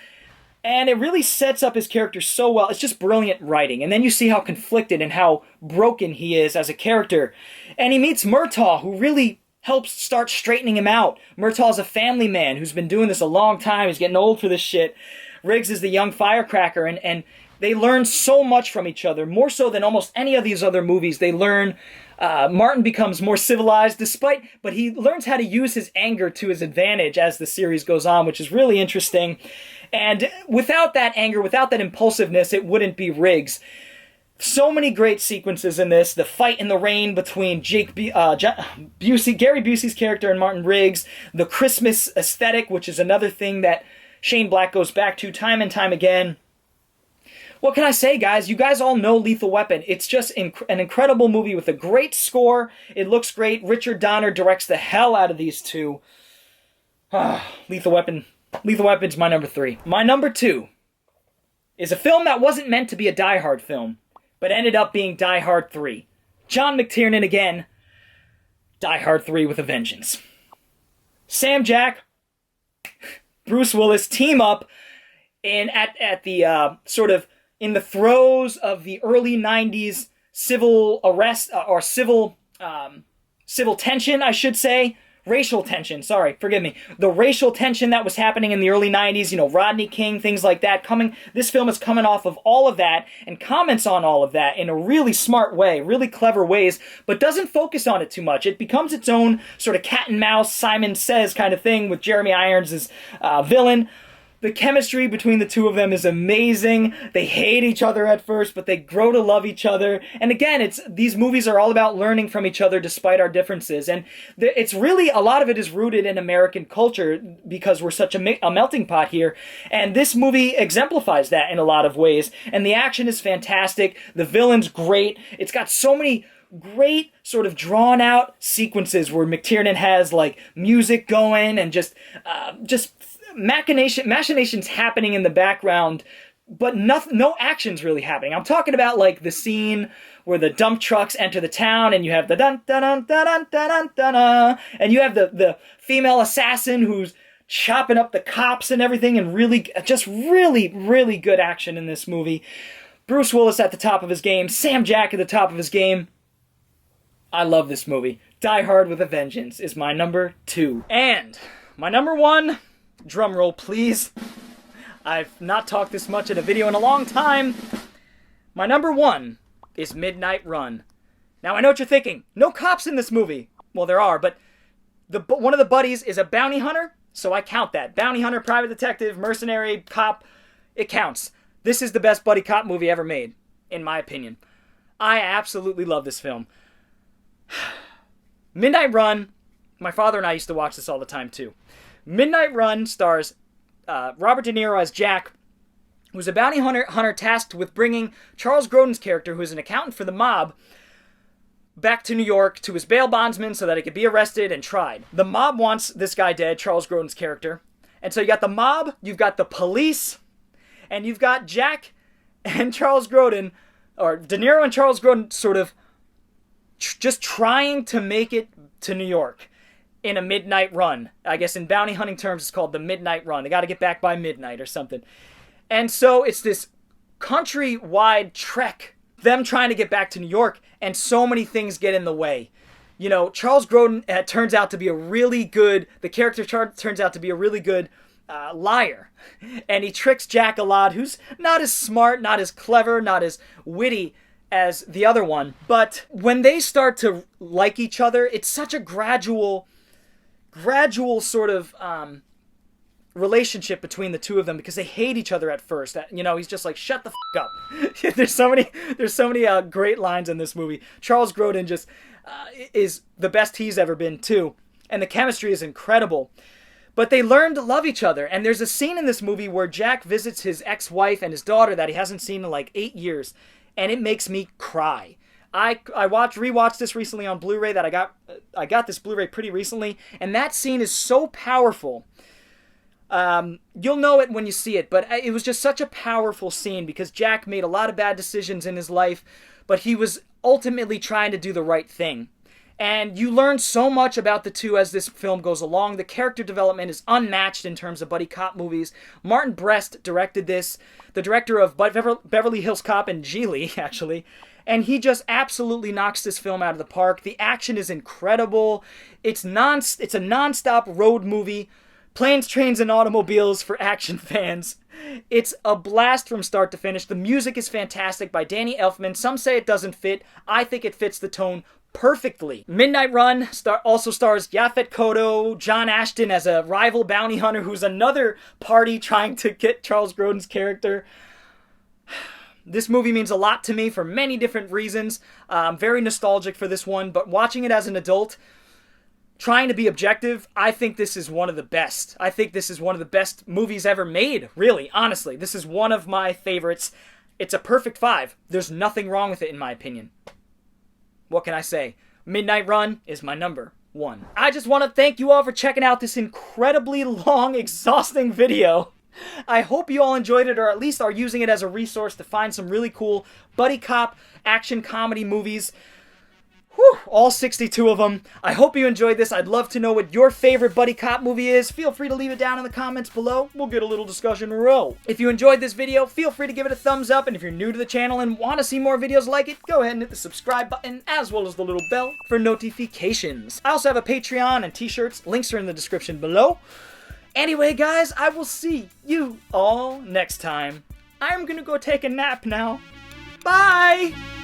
And it really sets up his character so well. It's just brilliant writing. And then you see how conflicted and how broken he is as a character. And he meets Murtaugh, who really helps start straightening him out. Murtaugh's a family man who's been doing this a long time. He's getting old for this shit. Riggs is the young firecracker, and they learn so much from each other, more so than almost any of these other movies. They learn, Martin becomes more civilized but he learns how to use his anger to his advantage as the series goes on, which is really interesting. And without that anger, without that impulsiveness, it wouldn't be Riggs. So many great sequences in this. The fight in the rain between Gary Busey's character and Martin Riggs. The Christmas aesthetic, which is another thing that Shane Black goes back to time and time again. What can I say, guys? You guys all know Lethal Weapon. It's just an incredible movie with a great score. It looks great. Richard Donner directs the hell out of these two. Lethal Weapon. Lethal Weapon's my number 3. My number 2 is a film that wasn't meant to be a Die Hard film, but ended up being Die Hard 3. John McTiernan again. Die Hard 3 with a vengeance. Sam Jack, Bruce Willis team up at the sort of in the throes of the early 90s civil arrest or civil tension, I should say. Racial tension, sorry, forgive me. The racial tension that was happening in the early 90s, you know, Rodney King, things like that. This film is coming off of all of that and comments on all of that in a really smart way, really clever ways, but doesn't focus on it too much. It becomes its own sort of cat and mouse, Simon Says kind of thing with Jeremy Irons as villain. The chemistry between the two of them is amazing. They hate each other at first, but they grow to love each other. And again, these movies are all about learning from each other despite our differences. And it's really, a lot of it is rooted in American culture because we're such a melting pot here. And this movie exemplifies that in a lot of ways. And the action is fantastic. The villain's great. It's got so many great sort of drawn out sequences where McTiernan has like music going and just machinations happening in the background, but no action's really happening. I'm talking about like the scene where the dump trucks enter the town and you have the dun dun dun dun dun dun dun, and you have the female assassin who's chopping up the cops and everything, and really good action in this movie. Bruce Willis at the top of his game, Sam Jack at the top of his game. I love this movie. Die Hard with a Vengeance is my number 2. And my number 1, drum roll please. I've not talked this much in a video in a long time. My number 1 is Midnight Run. Now I know what you're thinking. No cops in this movie. Well, there are, but one of the buddies is a bounty hunter, so I count that. Bounty hunter, private detective, mercenary, cop, it counts. This is the best buddy cop movie ever made, in my opinion. I absolutely love this film. Midnight Run, my father and I used to watch this all the time too. Midnight Run stars Robert De Niro as Jack, who's a bounty hunter tasked with bringing Charles Grodin's character, who is an accountant for the mob, back to New York to his bail bondsman so that he could be arrested and tried. The mob wants this guy dead, Charles Grodin's character. And so you got the mob, you've got the police, and you've got Jack and Charles Grodin, or De Niro and Charles Grodin sort of just trying to make it to New York in a midnight run. I guess in bounty hunting terms, it's called the midnight run. They got to get back by midnight or something. And so it's this countrywide trek, them trying to get back to New York, and so many things get in the way. You know, Charles Grodin turns out to be the character turns out to be a really good liar. And he tricks Jack a lot, who's not as smart, not as clever, not as witty as the other one. But when they start to like each other, it's such a gradual sort of relationship between the two of them, because they hate each other at first. You know, he's just like, shut the f*** up. There's so many great lines in this movie. Charles Grodin just is the best he's ever been too, and the chemistry is incredible. But they learn to love each other, and there's a scene in this movie where Jack visits his ex-wife and his daughter that he hasn't seen in like 8 years, and it makes me cry. I rewatched this recently on Blu-ray. That I got this Blu-ray pretty recently, and that scene is so powerful. You'll know it when you see it, but it was just such a powerful scene because Jack made a lot of bad decisions in his life, but he was ultimately trying to do the right thing. And you learn so much about the two as this film goes along. The character development is unmatched in terms of buddy cop movies. Martin Brest directed this, the director of Beverly Hills Cop and Geely, actually. And he just absolutely knocks this film out of the park. The action is incredible. It's a non-stop road movie. Planes, trains, and automobiles for action fans. It's a blast from start to finish. The music is fantastic by Danny Elfman. Some say it doesn't fit. I think it fits the tone perfectly. Midnight Run also stars Yaphet Kotto, John Ashton as a rival bounty hunter who's another party trying to get Charles Grodin's character. This movie means a lot to me for many different reasons. I'm very nostalgic for this one, but watching it as an adult, trying to be objective, I think this is one of the best. I think this is one of the best movies ever made, really, honestly. This is one of my favorites. It's a perfect 5. There's nothing wrong with it, in my opinion. What can I say? Midnight Run is my number 1. I just want to thank you all for checking out this incredibly long, exhausting video. I hope you all enjoyed it, or at least are using it as a resource to find some really cool buddy cop action comedy movies. Whew, all 62 of them. I hope you enjoyed this. I'd love to know what your favorite buddy cop movie is. Feel free to leave it down in the comments below. We'll get a little discussion row. If you enjoyed this video, feel free to give it a thumbs up. And if you're new to the channel and want to see more videos like it, go ahead and hit the subscribe button as well as the little bell for notifications. I also have a Patreon and t-shirts. Links are in the description below. Anyway, guys, I will see you all next time. I'm gonna go take a nap now. Bye!